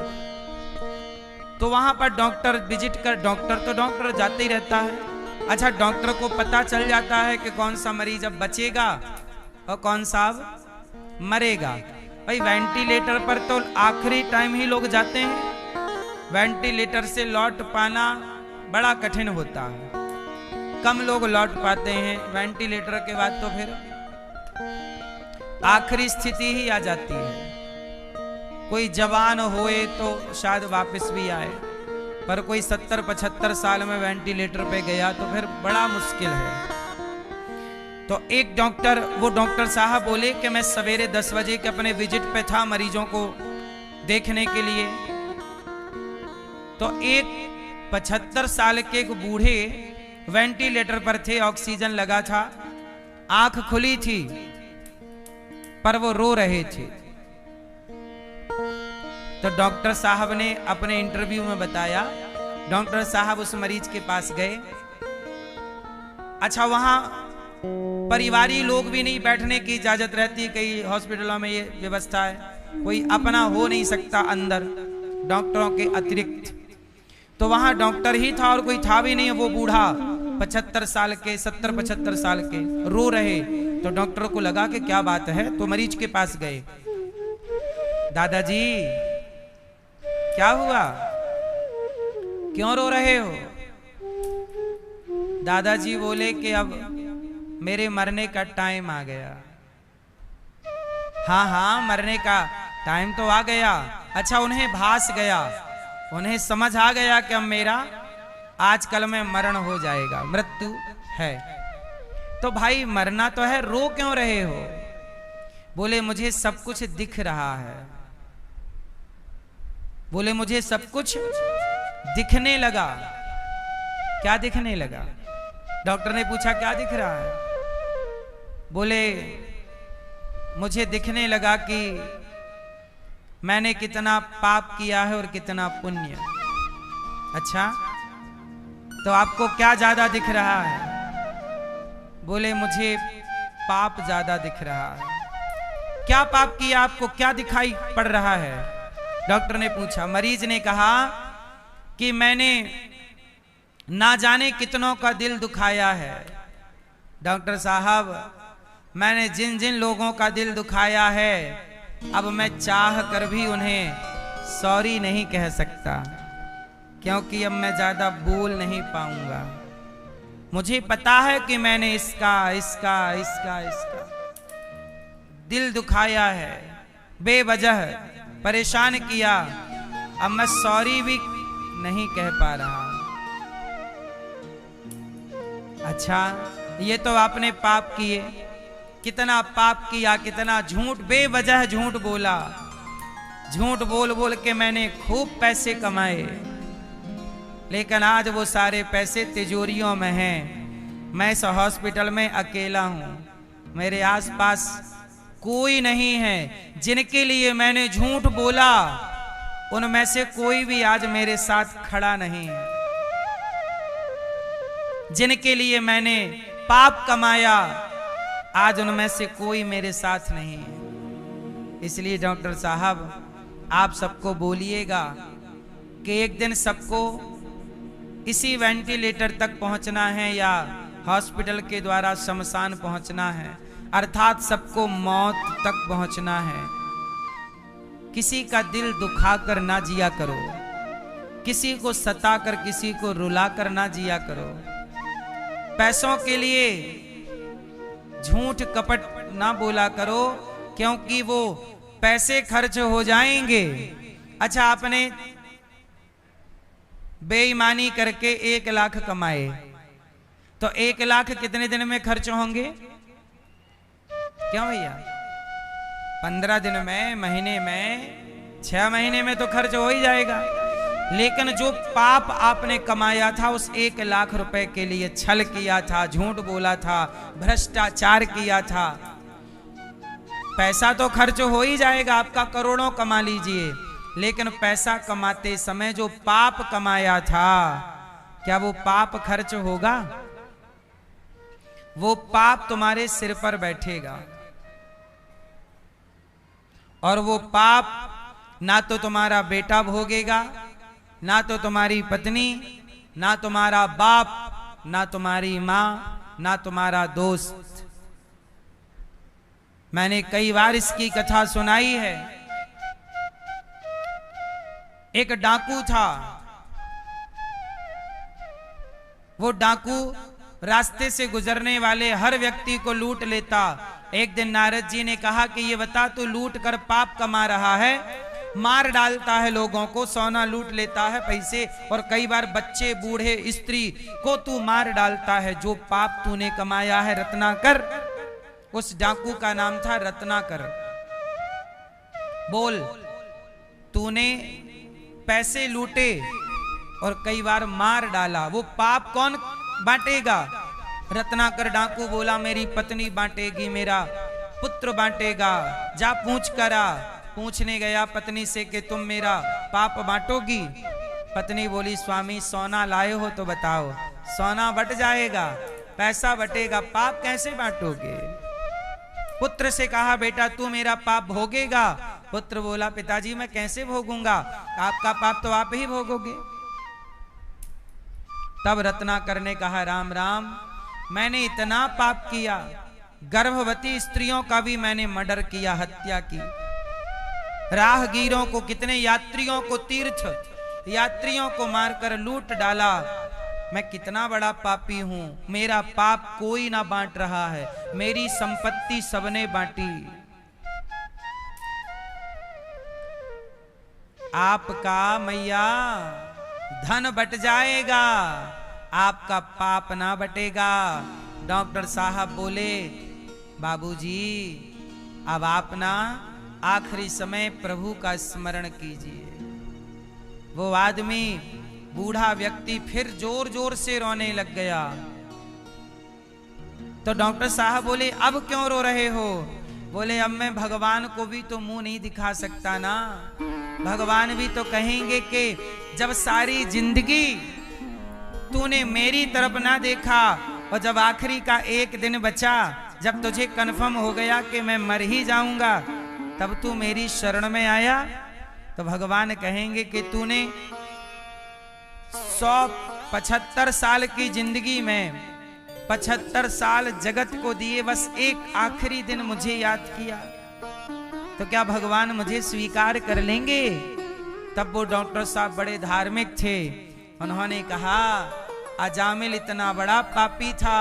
तो वहां पर डॉक्टर विजिट कर, डॉक्टर जाते ही रहता है। अच्छा, डॉक्टर को पता चल जाता है कि कौन सा मरीज अब बचेगा और कौन सा अब मरेगा। भाई वेंटिलेटर पर तो आखिरी टाइम ही लोग जाते हैं, वेंटिलेटर से लौट पाना बड़ा कठिन होता है, कम लोग लौट पाते हैं। वेंटिलेटर के बाद तो फिर आखिरी स्थिति ही आ जाती है। कोई जवान होए तो शायद वापस भी आए, पर कोई 70-75 साल में वेंटिलेटर पे गया तो फिर बड़ा मुश्किल है। तो एक डॉक्टर, वो डॉक्टर साहब बोले कि मैं सवेरे 10 बजे के अपने विजिट पे था मरीजों को देखने के लिए। तो एक 75 साल के एक बूढ़े वेंटिलेटर पर थे, ऑक्सीजन लगा था, आंख खुली थी पर वो रो रहे थे। तो डॉक्टर साहब ने अपने इंटरव्यू में बताया, डॉक्टर साहब उस मरीज के पास गए। अच्छा, वहां परिवारी लोग भी नहीं बैठने की इजाजत रहती, कई हॉस्पिटलों में ये व्यवस्था है, कोई अपना हो नहीं सकता अंदर डॉक्टरों के अतिरिक्त। तो वहां डॉक्टर ही था और कोई था भी नहीं। वो बूढ़ा 75 साल के, 70-75 साल के रो रहे। तो डॉक्टर को लगा कि क्या बात है, तो मरीज के पास गए। दादाजी क्या हुआ, क्यों रो रहे हो? दादाजी बोले कि अब मेरे मरने का टाइम आ गया। हाँ हाँ मरने का टाइम तो आ गया। अच्छा उन्हें भास गया, उन्हें समझ आ गया कि अब मेरा आजकल में मरण हो जाएगा, मृत्यु है। तो भाई मरना तो है, रो क्यों रहे हो? बोले मुझे सब कुछ दिख रहा है। बोले मुझे सब कुछ दिखने लगा। क्या दिखने लगा? डॉक्टर ने पूछा क्या दिख रहा है? बोले मुझे दिखने लगा कि मैंने कितना पाप किया है और कितना पुण्य। अच्छा तो आपको क्या ज्यादा दिख रहा है? बोले मुझे पाप ज्यादा दिख रहा है। क्या पाप किया आपको, क्या दिखाई पड़ रहा है? डॉक्टर ने पूछा। मरीज ने कहा कि मैंने ना जाने कितनों का दिल दुखाया है। डॉक्टर साहब मैंने जिन जिन लोगों का दिल दुखाया है अब मैं चाह कर भी उन्हें सॉरी नहीं कह सकता, क्योंकि अब मैं ज्यादा बोल नहीं पाऊंगा। मुझे पता है कि मैंने इसका इसका इसका इसका दिल दुखाया है, बेवजह परेशान किया, अब मैं सॉरी भी नहीं कह पा रहा। अच्छा ये तो आपने पाप किए, कितना पाप किया, कितना झूठ, बेवजह झूठ बोला। झूठ बोल बोल के मैंने खूब पैसे कमाए, लेकिन आज वो सारे पैसे तिजोरियों में हैं। मैं इस हॉस्पिटल में अकेला हूं, मेरे आसपास कोई नहीं है। जिनके लिए मैंने झूठ बोला उनमें से कोई भी आज मेरे साथ खड़ा नहीं है। जिनके लिए मैंने पाप कमाया आज उनमें से कोई मेरे साथ नहीं है। इसलिए डॉक्टर साहब आप सबको बोलिएगा कि एक दिन सबको इसी वेंटिलेटर तक पहुंचना है या हॉस्पिटल के द्वारा शमशान पहुंचना है, अर्थात सबको मौत तक पहुंचना है। किसी का दिल दुखाकर ना जिया करो, किसी को सताकर, किसी को रुलाकर ना जिया करो। पैसों के लिए झूठ कपट ना बोला करो, क्योंकि वो पैसे खर्च हो जाएंगे। अच्छा आपने बेईमानी करके 1 लाख कमाए तो 1 लाख कितने दिन में खर्च होंगे? क्यों भैया? 15 दिन में, महीने में, 6 महीने में तो खर्च हो ही जाएगा। लेकिन जो पाप आपने कमाया था उस 1 लाख रुपए के लिए छल किया था, झूठ बोला था, भ्रष्टाचार किया था, पैसा तो खर्च हो ही जाएगा। आपका करोड़ों कमा लीजिए, लेकिन पैसा कमाते समय जो पाप कमाया था क्या वो पाप खर्च होगा? वो पाप तुम्हारे सिर पर बैठेगा और वो पाप ना तो तुम्हारा बेटा भोगेगा, ना तो तुम्हारी पत्नी, ना तुम्हारा बाप, ना तुम्हारी मां, ना तुम्हारा दोस्त। मैंने कई बार इसकी कथा सुनाई है। एक डाकू था, वो डाकू रास्ते से गुजरने वाले हर व्यक्ति को लूट लेता। एक दिन नारद जी ने कहा कि ये बता तू लूट कर पाप कमा रहा है, मार डालता है लोगों को, सोना लूट लेता है, पैसे, और कई बार बच्चे, बूढ़े, स्त्री को तू मार डालता है। जो पाप तूने कमाया है रत्नाकर, उस डाकू का नाम था रत्नाकर। बोल तूने पैसे लूटे और कई बार मार डाला, वो पाप कौन बांटेगा? रत्नाकर डाकू बोला मेरी पत्नी बांटेगी, मेरा पुत्र बांटेगा। जा पूछ करा। पूछने गया पत्नी से कि तुम मेरा पाप बांटोगी? पत्नी बोली स्वामी सोना लाए हो तो बताओ। सोना बट जाएगा, पैसा बटेगा, पाप कैसे बांटोगे? पुत्र से कहा बेटा तू मेरा पाप भोगेगा? पुत्र बोला पिताजी मैं कैसे भोगूंगा, आपका पाप तो आप ही भोगोगे। तब रत्नाकर ने कहा राम राम, मैंने इतना पाप किया, गर्भवती स्त्रियों का भी मैंने मर्डर किया, हत्या की, राहगीरों को, कितने यात्रियों को, तीर्थ यात्रियों को मारकर लूट डाला। मैं कितना बड़ा पापी हूं, मेरा पाप कोई ना बांट रहा है, मेरी संपत्ति सबने बांटी। आपका मैया धन बट जाएगा, आपका पाप ना बटेगा। डॉक्टर साहब बोले बाबूजी अब आप ना आखिरी समय प्रभु का स्मरण कीजिए। वो आदमी बूढ़ा व्यक्ति फिर जोर जोर से रोने लग गया। तो डॉक्टर साहब बोले अब क्यों रो रहे हो? बोले अब मैं भगवान को भी तो मुंह नहीं दिखा सकता ना। भगवान भी तो कहेंगे कि जब सारी जिंदगी तूने मेरी तरफ ना देखा और जब आखिरी का एक दिन बचा, जब तुझे कन्फर्म हो गया कि मैं मर ही जाऊंगा, तब तू मेरी शरण में आया। तो भगवान कहेंगे कि तूने 175 साल की जिंदगी में 75 साल जगत को दिए, बस एक आखिरी दिन मुझे याद किया, तो क्या भगवान मुझे स्वीकार कर लेंगे? तब वो डॉक्टर साहब बड़े धार्मिक थे, उन्होंने कहा अजामिल इतना बड़ा पापी था,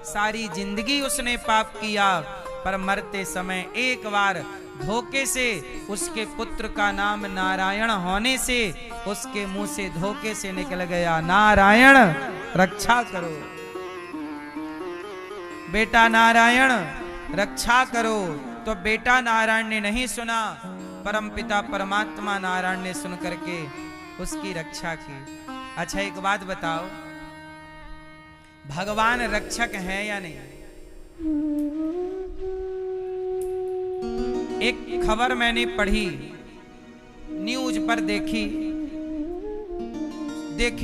सारी जिंदगी उसने पाप किया, पर मरते समय एक बार धोखे से उसके पुत्र का नाम नारायण होने से उसके मुंह से धोखे से निकल गया, नारायण रक्षा करो, बेटा नारायण रक्षा करो। तो बेटा नारायण ने नहीं सुना, परम पिता परमात्मा नारायण ने सुन करके उसकी रक्षा की। अच्छा एक बात बताओ, भगवान रक्षक है या नहीं? एक खबर मैंने पढ़ी, न्यूज पर देखी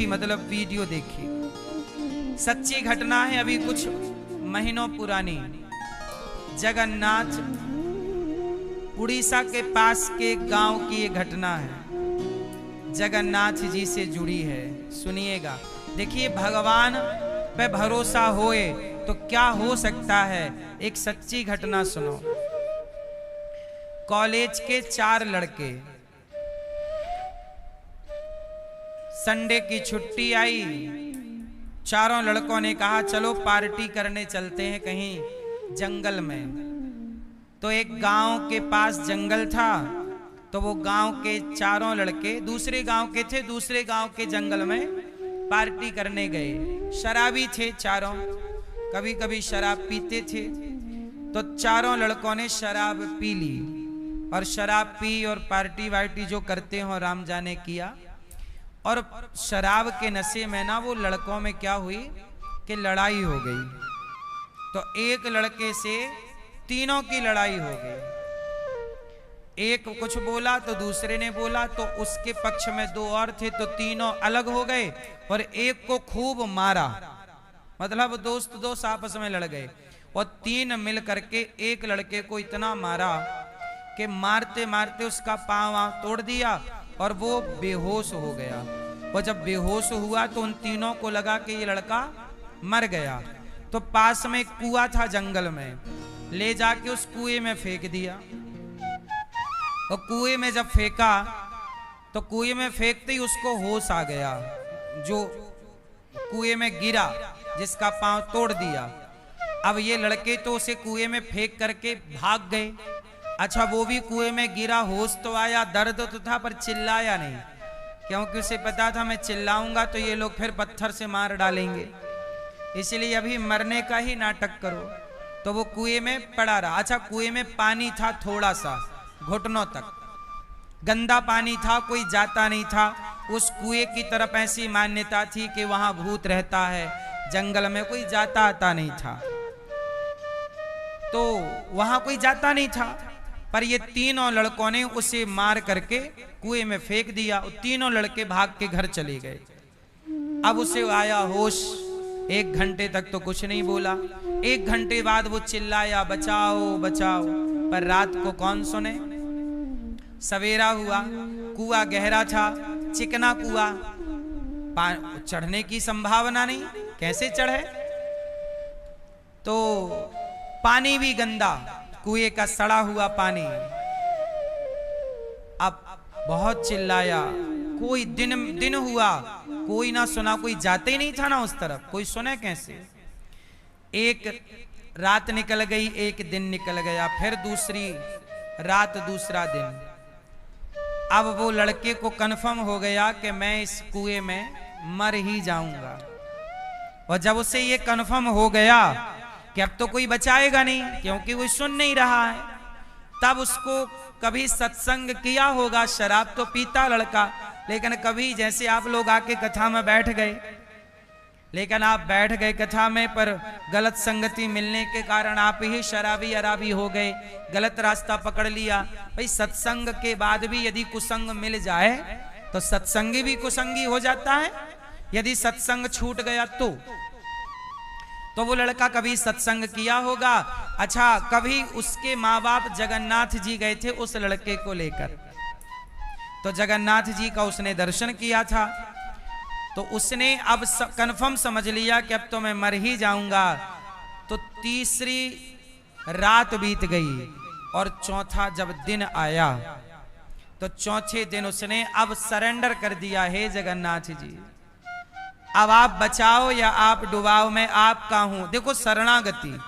मतलब वीडियो देखी, सच्ची घटना है, अभी कुछ महीनों पुरानी। जगन्नाथ उड़ीसा के पास के गांव की ये घटना है, जगन्नाथ जी से जुड़ी है, सुनिएगा। देखिए भगवान पे भरोसा होए तो क्या हो सकता है, एक सच्ची घटना सुनो। कॉलेज के 4 लड़के, संडे की छुट्टी आई, चारों लड़कों ने कहा चलो पार्टी करने चलते हैं कहीं जंगल में। तो एक गांव के पास जंगल था, तो वो गांव के चारों लड़के दूसरे गांव के थे, दूसरे गांव के जंगल में पार्टी करने गए। शराबी थे चारों, कभी कभी शराब पीते थे। तो चारों लड़कों ने शराब पी ली, और शराब पी और पार्टी वार्टी जो करते हो राम जाने किया। और शराब के नशे में ना वो लड़कों में क्या हुई कि लड़ाई हो गई। तो एक लड़के से तीनों की लड़ाई हो गई। एक कुछ बोला तो दूसरे ने बोला, तो उसके पक्ष में 2 और थे, तो तीनों अलग हो गए और एक को खूब मारा, मतलब दोस्त आपस में लड़ गए। और 3 मिल करके एक लड़के को इतना मारा कि मारते मारते उसका पांव तोड़ दिया और वो बेहोश हो गया। और जब बेहोश हुआ तो उन तीनों को लगा कि ये लड़का मर गया। तो पास में एक कुआं था जंगल में, ले जाके उस कुएं में फेंक दिया। और कुएं में जब फेंका तो कुएं में फेंकते ही उसको होश आ गया, जो कुएं में गिरा जिसका पांव तोड़ दिया। अब ये लड़के तो उसे कुएं में फेंक करके भाग गए। अच्छा वो भी कुएं में गिरा, होश तो आया, दर्द तो था, पर चिल्लाया नहीं, क्योंकि उसे पता था मैं चिल्लाऊंगा तो ये लोग फिर पत्थर से मार डालेंगे, इसलिए अभी मरने का ही नाटक करो। तो वो कुएं में पड़ा रहा। अच्छा कुएं में पानी था थोड़ा सा, घुटनों तक, गंदा पानी था, कोई जाता नहीं था। उस कुएं की तरफ ऐसी मान्यता थी कि वहां भूत रहता है, जंगल में कोई जाता आता नहीं था, तो वहां कोई जाता नहीं था। पर ये तीनों लड़कों ने उसे मार करके कुएं में फेंक दिया। तीनों लड़के भाग के घर चले गए। अब उसे आया होश, 1 घंटे तक तो कुछ नहीं बोला। 1 घंटे बाद वो चिल्लाया बचाओ बचाओ, पर रात को कौन सुने। सवेरा हुआ, कुआं गहरा था, चिकना कुआं, चढ़ने की संभावना नहीं, कैसे चढ़े। तो पानी भी गंदा, कुएं का सड़ा हुआ पानी। अब बहुत चिल्लाया, कोई दिन हुआ, कोई ना सुना, कोई जाते ही नहीं था ना उस तरफ, कोई सुने कैसे। एक रात निकल गई, एक दिन निकल गया, फिर दूसरी रात दूसरा दिन। अब वो लड़के को कन्फर्म हो गया कि मैं इस कुएं में मर ही जाऊंगा। और जब उसे ये कन्फर्म हो गया कि अब तो कोई बचाएगा नहीं, क्योंकि वो सुन नहीं रहा है, तब उसको कभी सत्संग किया होगा, शराब तो पीता लड़का, लेकिन कभी जैसे आप लोग आके कथा में बैठ गए, लेकिन आप बैठ गए कथा में, पर गलत संगति मिलने के कारण आप ही शराबी अराबी हो गए, गलत रास्ता पकड़ लिया। भाई सत्संग के बाद भी यदि कुसंग मिल जाए तो सत्संगी भी कुसंगी हो जाता है, यदि सत्संग छूट गया तो वो लड़का कभी सत्संग किया होगा। अच्छा, कभी उसके माँ बाप जगन्नाथ जी गए थे उस लड़के को लेकर, तो जगन्नाथ जी का उसने दर्शन किया था, तो उसने अब कन्फर्म समझ लिया कि अब तो मैं मर ही जाऊंगा। तो तीसरी रात बीत गई और चौथा जब दिन आया तो चौथे दिन उसने अब सरेंडर कर दिया, हे जगन्नाथ जी अब आप बचाओ या आप डुबाओ, मैं आपका हूं। देखो शरणागति,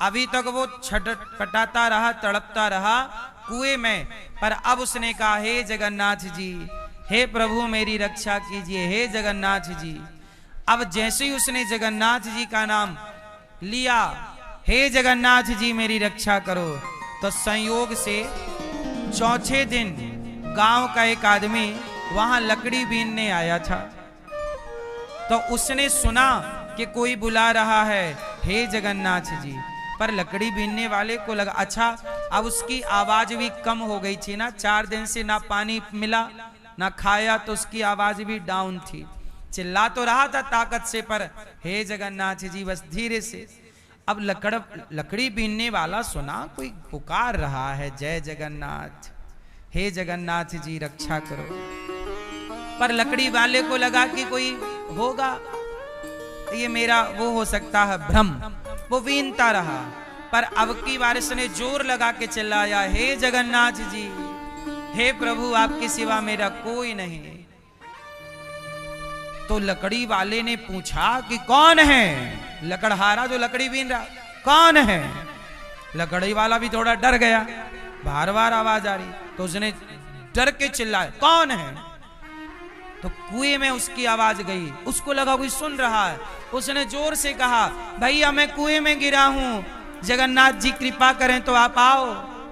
अभी तक वो छटपटाता रहा, तड़पता रहा कुएं में, पर अब उसने कहा, हे जगन्नाथ जी, हे प्रभु मेरी रक्षा कीजिए, हे जगन्नाथ जी। अब जैसे ही उसने जगन्नाथ जी का नाम लिया, हे जगन्नाथ जी मेरी रक्षा करो, तो संयोग से चौथे दिन गांव का एक आदमी वहां लकड़ी बीनने आया था, तो उसने सुना कि कोई बुला रहा है, हे जगन्नाथ जी। पर लकड़ी बीनने वाले को लगा, अच्छा अब उसकी आवाज भी कम हो गई थी ना, 4 दिन से ना पानी मिला ना खाया, तो उसकी आवाज भी डाउन थी, चिल्ला तो रहा था ताकत से, पर हे जगन्नाथ जी बस धीरे से। अब लकड़ी बीनने वाला सुना कोई पुकार रहा है, जय जगन्नाथ, हे जगन्नाथ जी रक्षा करो। पर लकड़ी वाले को लगा कि कोई होगा, ये मेरा वो हो सकता है भ्रम, वो बीनता रहा। पर अब की बार इसने जोर लगा के चिल्लाया, हे जगन्नाथ जी, हे प्रभु आपके सिवा मेरा कोई नहीं। तो लकड़ी वाले ने पूछा कि कौन है, लकड़हारा जो लकड़ी बीन रहा कौन है। लकड़ी वाला भी थोड़ा डर गया, बार बार आवाज आ रही, तो उसने डर के चिल्लाया, कौन है। तो कुएं में उसकी आवाज गई, उसको लगा कोई सुन रहा है, उसने जोर से कहा, भैया मैं कुएं में गिरा हूं, जगन्नाथ जी कृपा करें तो आप आओ,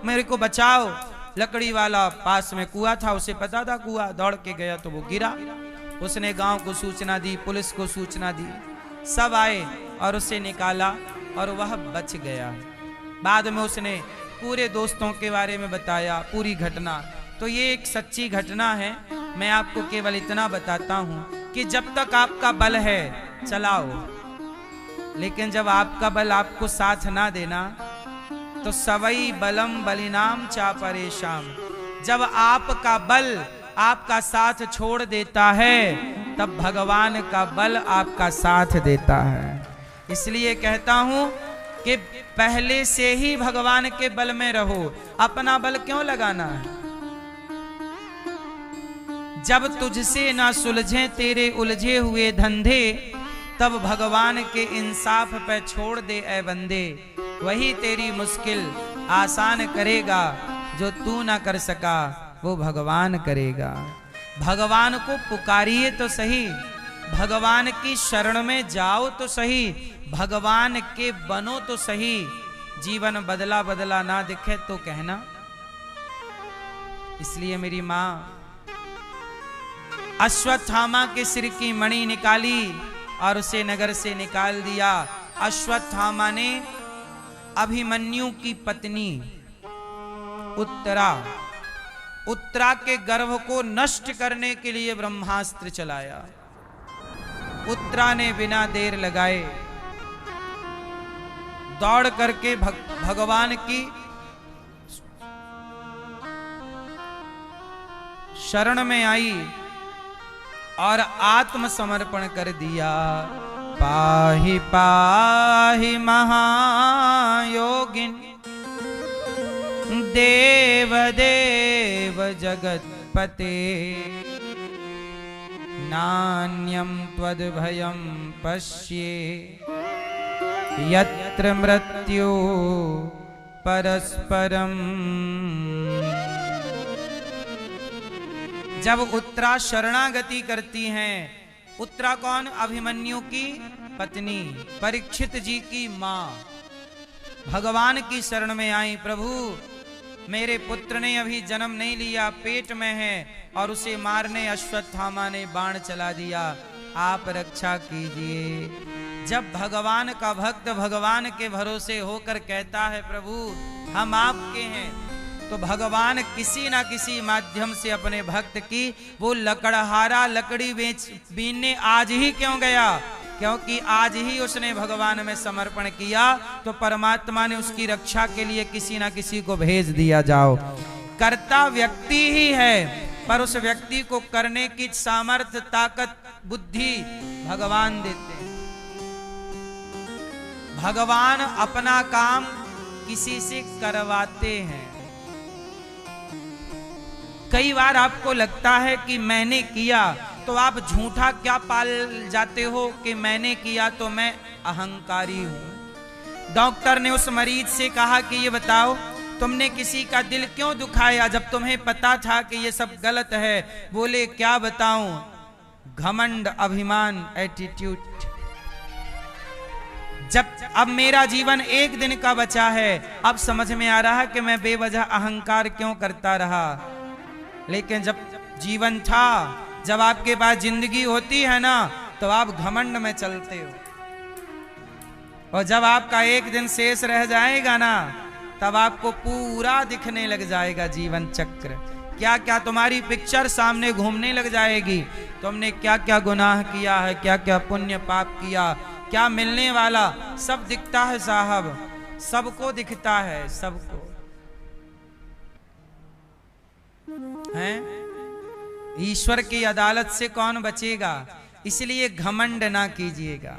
मेरे को बचाओ। लकड़ी वाला पास में कुआं था, उसे पता था कुआं, दौड़ के गया तो वो गिरा। उसने गांव को सूचना दी, पुलिस को सूचना दी, सब आए और उसे निकाला और वह बच गया। बाद में उसने पूरे दोस्तों के बारे में बताया पूरी घटना। तो ये एक सच्ची घटना है, मैं आपको केवल इतना बताता हूं कि जब तक आपका बल है चलाओ, लेकिन जब आपका बल आपको साथ ना देना तो सवई बलम बलिनाम चा परेशान। जब आपका बल आपका साथ छोड़ देता है तब भगवान का बल आपका साथ देता है। इसलिए कहता हूं कि पहले से ही भगवान के बल में रहो, अपना बल क्यों लगाना है। जब तुझसे ना सुलझे तेरे उलझे हुए धंधे, तब भगवान के इंसाफ पे छोड़ दे ए बंदे। वही तेरी मुश्किल आसान करेगा, जो तू ना कर सका वो भगवान करेगा। भगवान को पुकारिए तो सही, भगवान की शरण में जाओ तो सही, भगवान के बनो तो सही। जीवन बदला बदला ना दिखे तो कहना। इसलिए मेरी मां अश्वत्थामा के सिर की मणि निकाली और उसे नगर से निकाल दिया। अश्वत्थामा ने अभिमन्यु की पत्नी उत्तरा के गर्भ को नष्ट करने के लिए ब्रह्मास्त्र चलाया। उत्तरा ने बिना देर लगाए दौड़ करके भगवान की शरण में आई और आत्मसमर्पण कर दिया। पाहि पाहि महायोगिन देव देव जगत्पते, नान्यं त्वद्भयं पश्ये यत्र मृत्यु परस्परम्। जब उत्तरा शरणागति करती हैं, उत्तरा कौन? अभिमन्यु की पत्नी, परीक्षित जी की मां, भगवान की शरण में आई। प्रभु मेरे पुत्र ने अभी जन्म नहीं लिया, पेट में है, और उसे मारने अश्वत्थामा ने बाण चला दिया, आप रक्षा कीजिए। जब भगवान का भक्त भगवान के भरोसे होकर कहता है प्रभु हम आपके हैं, तो भगवान किसी ना किसी माध्यम से अपने भक्त की वो लकड़हारा लकड़ी बीनने आज ही क्यों गया? क्योंकि आज ही उसने भगवान में समर्पण किया, तो परमात्मा ने उसकी रक्षा के लिए किसी ना किसी को भेज दिया। जाओ, कर्ता व्यक्ति ही है, पर उस व्यक्ति को करने की सामर्थ्य, ताकत, बुद्धि भगवान देते हैं। भगवान अपना काम किसी से करवाते हैं। कई बार आपको लगता है कि मैंने किया, तो आप झूठा क्या पाल जाते हो कि मैंने किया तो मैं अहंकारी हूं। डॉक्टर ने उस मरीज से कहा कि ये बताओ तुमने किसी का दिल क्यों दुखाया जब तुम्हें पता था कि ये सब गलत है? बोले क्या बताऊं, घमंड, अभिमान, एटीट्यूड। जब अब मेरा जीवन एक दिन का बचा है, अब समझ में आ रहा है कि मैं बेवजह अहंकार क्यों करता रहा। लेकिन जब जीवन था, जब आपके पास जिंदगी होती है ना, तो आप घमंड में चलते हो, और जब आपका एक दिन शेष रह जाएगा ना, तब आपको पूरा दिखने लग जाएगा जीवन चक्र। क्या क्या तुम्हारी पिक्चर सामने घूमने लग जाएगी। तुमने क्या क्या गुनाह किया है, क्या क्या पुण्य पाप किया, क्या मिलने वाला, सब दिखता है साहब, सबको दिखता है, सबको है। ईश्वर की अदालत से कौन बचेगा? इसलिए घमंड ना कीजिएगा।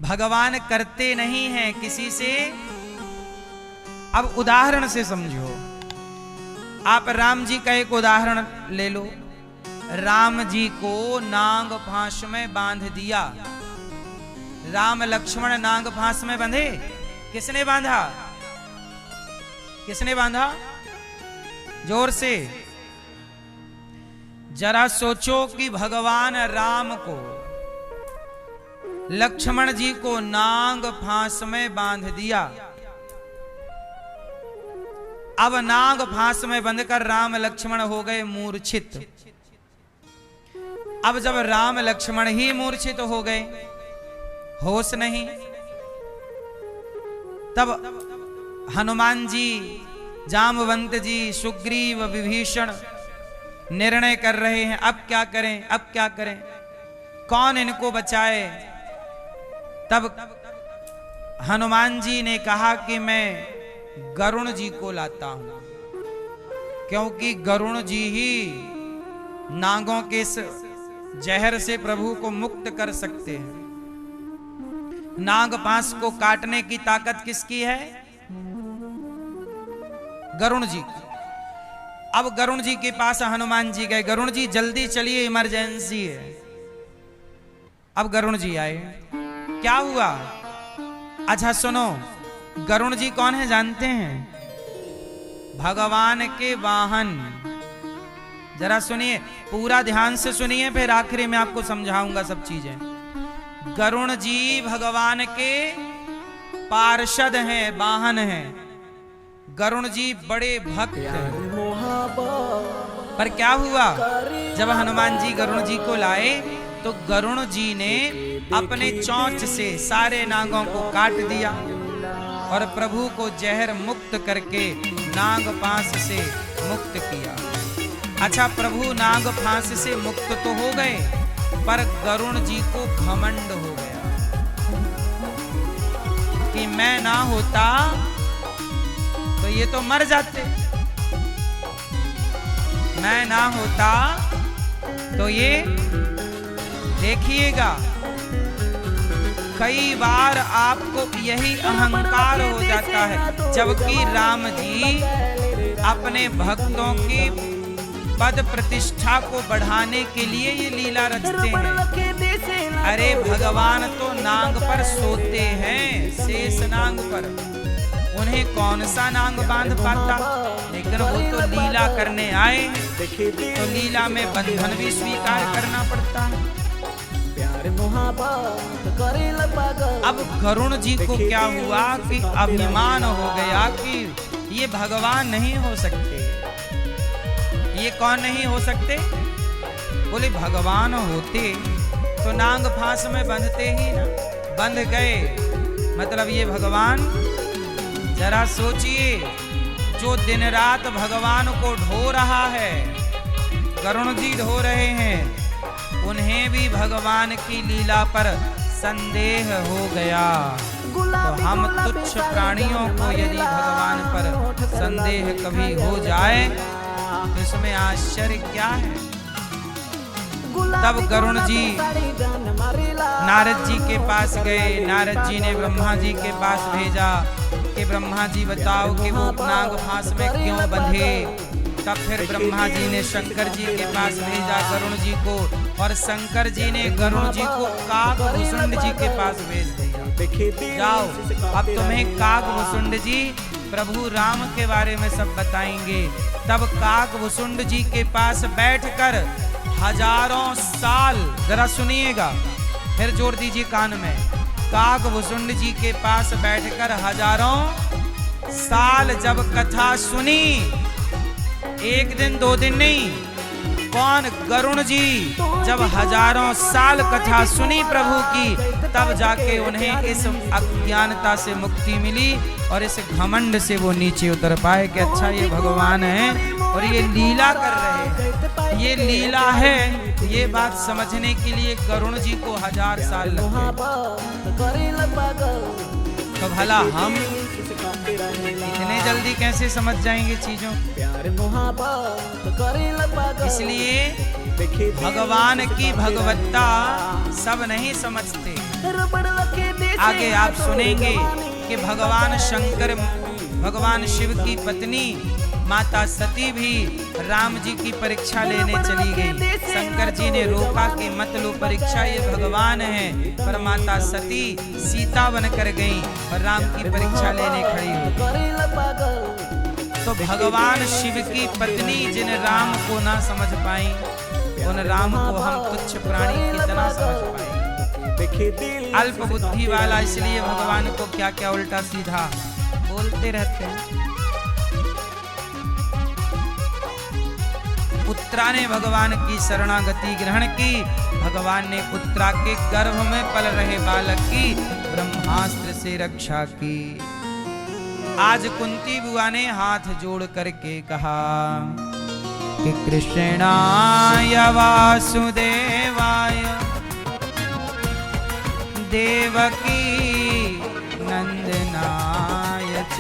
भगवान करते नहीं हैं किसी से। अब उदाहरण से समझो, आप राम जी का एक उदाहरण ले लो। राम जी को नाग फांस में बांध दिया। राम लक्ष्मण नाग फांस में बंधे। किसने बांधा? किसने बांधा? जोर से जरा सोचो कि भगवान राम को, लक्ष्मण जी को नाग फांस में बांध दिया। अब नाग फांस में बंधकर राम लक्ष्मण हो गए मूर्छित। अब जब राम लक्ष्मण ही मूर्छित हो गए, होश नहीं, तब हनुमान जी, जामवंत जी, सुग्रीव, विभीषण निर्णय कर रहे हैं, अब क्या करें, अब क्या करें, कौन इनको बचाए। तब हनुमान जी ने कहा कि मैं गरुण जी को लाता हूं, क्योंकि गरुण जी ही नागों के इस जहर से प्रभु को मुक्त कर सकते हैं। नाग पास को काटने की ताकत किसकी है? गरुण जी की। अब गरुण जी के पास हनुमान जी गए, गरुण जी जल्दी चलिए, इमरजेंसी है। अब गरुण जी आए, क्या हुआ? अच्छा सुनो, गरुण जी कौन है जानते हैं? भगवान के वाहन। जरा सुनिए, पूरा ध्यान से सुनिए, फिर आखिरी में आपको समझाऊंगा सब चीजें। गरुण जी भगवान के पार्षद हैं, वाहन हैं। गरुण जी बड़े भक्त हैं। पर क्या हुआ, जब हनुमान जी गरुण जी को लाए, तो गरुण जी ने अपने चोंच से सारे नागों को काट दिया और प्रभु को जहर मुक्त करके नाग फांस से मुक्त किया। अच्छा, प्रभु नाग फांस से मुक्त तो हो गए, पर गरुण जी को घमंड हो गया कि मैं ना होता तो ये तो मर जाते, मैं ना होता तो ये, देखिएगा कई बार आपको यही अहंकार हो जाता है, जबकि राम जी अपने भक्तों की पद प्रतिष्ठा को बढ़ाने के लिए ये लीला रचते हैं। अरे भगवान तो नाग पर सोते हैं, शेष नाग पर। उन्हें कौन सा नांग बांध पाता, लेकिन वो तो लीला करने आए, तो लीला में बंधन भी स्वीकार करना पड़ता है। अब गरुण जी को क्या हुआ कि अभिमान हो गया कि ये भगवान नहीं हो सकते। ये कौन नहीं हो सकते? बोले भगवान होते तो नांग फांस में बंधते ही ना, बंध गए मतलब ये भगवान। जरा सोचिए, जो दिन रात भगवान को ढो रहा है, गरुण जी ढो रहे हैं, उन्हें भी भगवान की लीला पर संदेह हो गया। तो हम तुच्छ प्राणियों को यदि भगवान पर संदेह कभी हो जाए तो इसमें आश्चर्य क्या है। तब गरुण जी नारद जी के पास गए। नारद जी ने ब्रह्मा जी के पास भेजा कि ब्रह्मा जी बताओ कि वो नाग फांस में क्यों बंधे। तब फिर ब्रह्मा जी ने शंकर जी के पास भेजा गरुण जी को, और शंकर जी ने गरुण जी को काकभूषुंड जी के पास भेज दिया। जाओ, अब तुम्हें काकभूषुंड जी प्रभु राम के बारे में सब बताएंगे। तब काकभूषुंड जी के पास बैठकर हजारों साल, जरा सुनिएगा, फिर जोड़ दीजिए कान में, काकभूषुंड जी के पास बैठकर हजारों साल जब कथा सुनी, एक दिन दो दिन नहीं, कौन? गरुण जी जब हजारों साल कथा सुनी प्रभु की, तब जाके उन्हें इस अज्ञानता से मुक्ति मिली और इस घमंड से वो नीचे उतर पाए कि अच्छा ये भगवान है और ये लीला कर रहे हैं, ये लीला है। ये बात समझने के लिए गरुण जी को 1000 साल लगे। तो भला हम इतने जल्दी कैसे समझ जाएंगे चीजों? इसलिए भगवान की भगवत्ता सब नहीं समझते। आगे आप सुनेंगे कि भगवान शंकर, भगवान शिव की पत्नी माता सती भी राम जी की परीक्षा लेने चली गई। शंकर जी ने रोका कि मत लो परीक्षा, ये भगवान है। पर माता सती सीता बनकर गई और राम की परीक्षा लेने खड़ी हो। तो भगवान शिव की पत्नी जिन राम को ना समझ पाई, उन राम को हम तुच्छ प्राणी कितना समझ पाए। अल्प बुद्धि वाला इसलिए भगवान को क्या क्या उल्टा सीधा बोलते रहते हैं। उत्तरा ने भगवान की शरणागति ग्रहण की। भगवान ने उत्तरा के गर्भ में पल रहे बालक की ब्रह्मास्त्र से रक्षा की। आज कुंती बुआ ने हाथ जोड़ करके कहा कि कृष्णाय वासुदेवाय देवकी नंदनाय च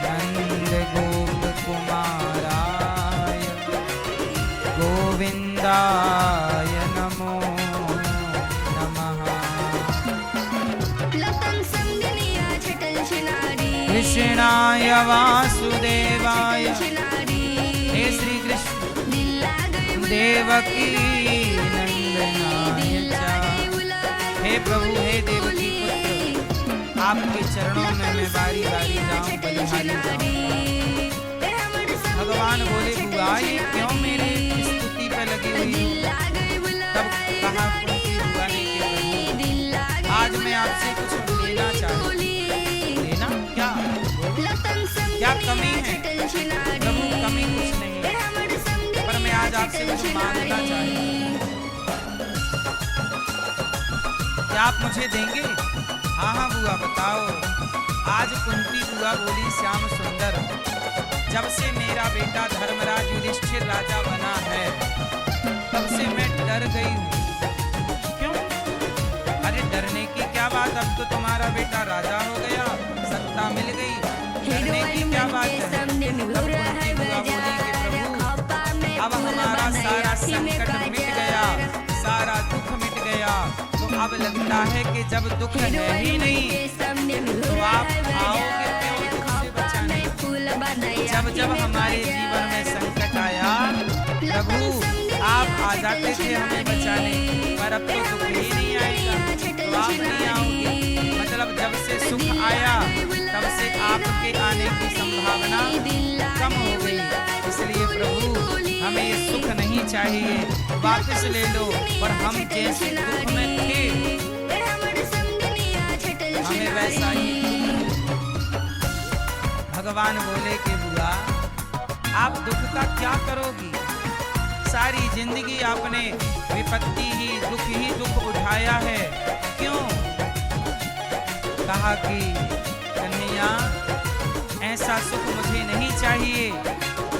नंद गोप कुमाराय गोविंदाय नमो नमः। कृष्णाय वासुदेवाय, हे श्री कृष्ण देवकी नंदनाय च। हे प्रभु, हे देवकी पुत्र, आपके चरणों में मैं बारी बारी जाऊं, बलिहारी जाऊं। भगवान बोले बुआ ये क्यों मेरी स्तुति पे लगी हुई हो? तब कहा कुंती बुआ ने कि प्रभु आज मैं आपसे कुछ लेना चाहती हूं। लेना क्या? क्या कमी है? प्रभु कमी कुछ नहीं है, पर मैं आज आपसे कुछ मांगना चाहती हूँ। क्या आप मुझे देंगे? हाँ हाँ बुआ बताओ। आज कुंती बुआ बोली श्याम सुंदर, जब से मेरा बेटा धर्मराज युधिष्ठिर राजा बना है तब से मैं डर गई हूँ। क्यों? अरे डरने की क्या बात, अब तो तुम्हारा बेटा राजा हो गया, सत्ता मिल गई, डरने की क्या बात है? तब कुंती बुआ बोली कि प्रभु अब हमारा सारा संकट मिट गया, सारा दुख मिट गया, तो अब लगता है कि जब दुख है ही नहीं तो आप आओगे क्यों दुख से बचाने? जब हमारे जीवन में संकट आया प्रभु आप आ जाते थे हमें बचाने, पर अब तो दुख ही नहीं आएगा तो आप नहीं आओगे। मतलब जब से सुख आया तब आपके आने की संभावना कम हो गई। इसलिए प्रभु हमें ये सुख नहीं चाहिए, वापस ले लो। और हम जैसे दुख में थे हमें वैसा ही। भगवान बोले कि बुआ आप दुख का क्या करोगी, सारी जिंदगी आपने विपत्ति ही दुख उठाया है, क्यों? कहा कि कन्हैया ऐसा सुख मुझे नहीं चाहिए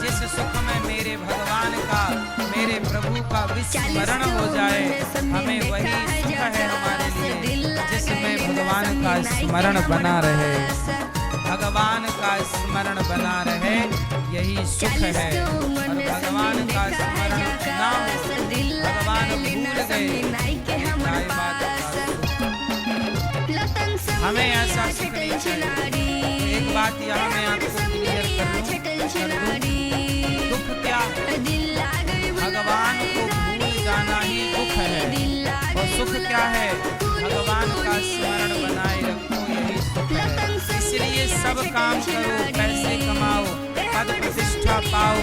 जिस सुख में मेरे भगवान का, मेरे प्रभु का विस्मरण हो जाए। हमें वही सुख है हमारे लिए जिसमें भगवान का स्मरण बना रहे, भगवान का स्मरण बना रहे, यही सुख है। और भगवान का स्मरण ना हो, भगवान भूल गए, हमें ऐसा सुख नहीं चाहिए। एक बात यहाँ मैं आपको क्लियर कर दूं, दुख क्या है? भगवान को भूल जाना ही दुख है। और सुख क्या है? भगवान का स्मरण बनाए रखो, यही सुख है। इसलिए सब काम करो, पैसे कमाओ, पद प्रतिष्ठा पाओ,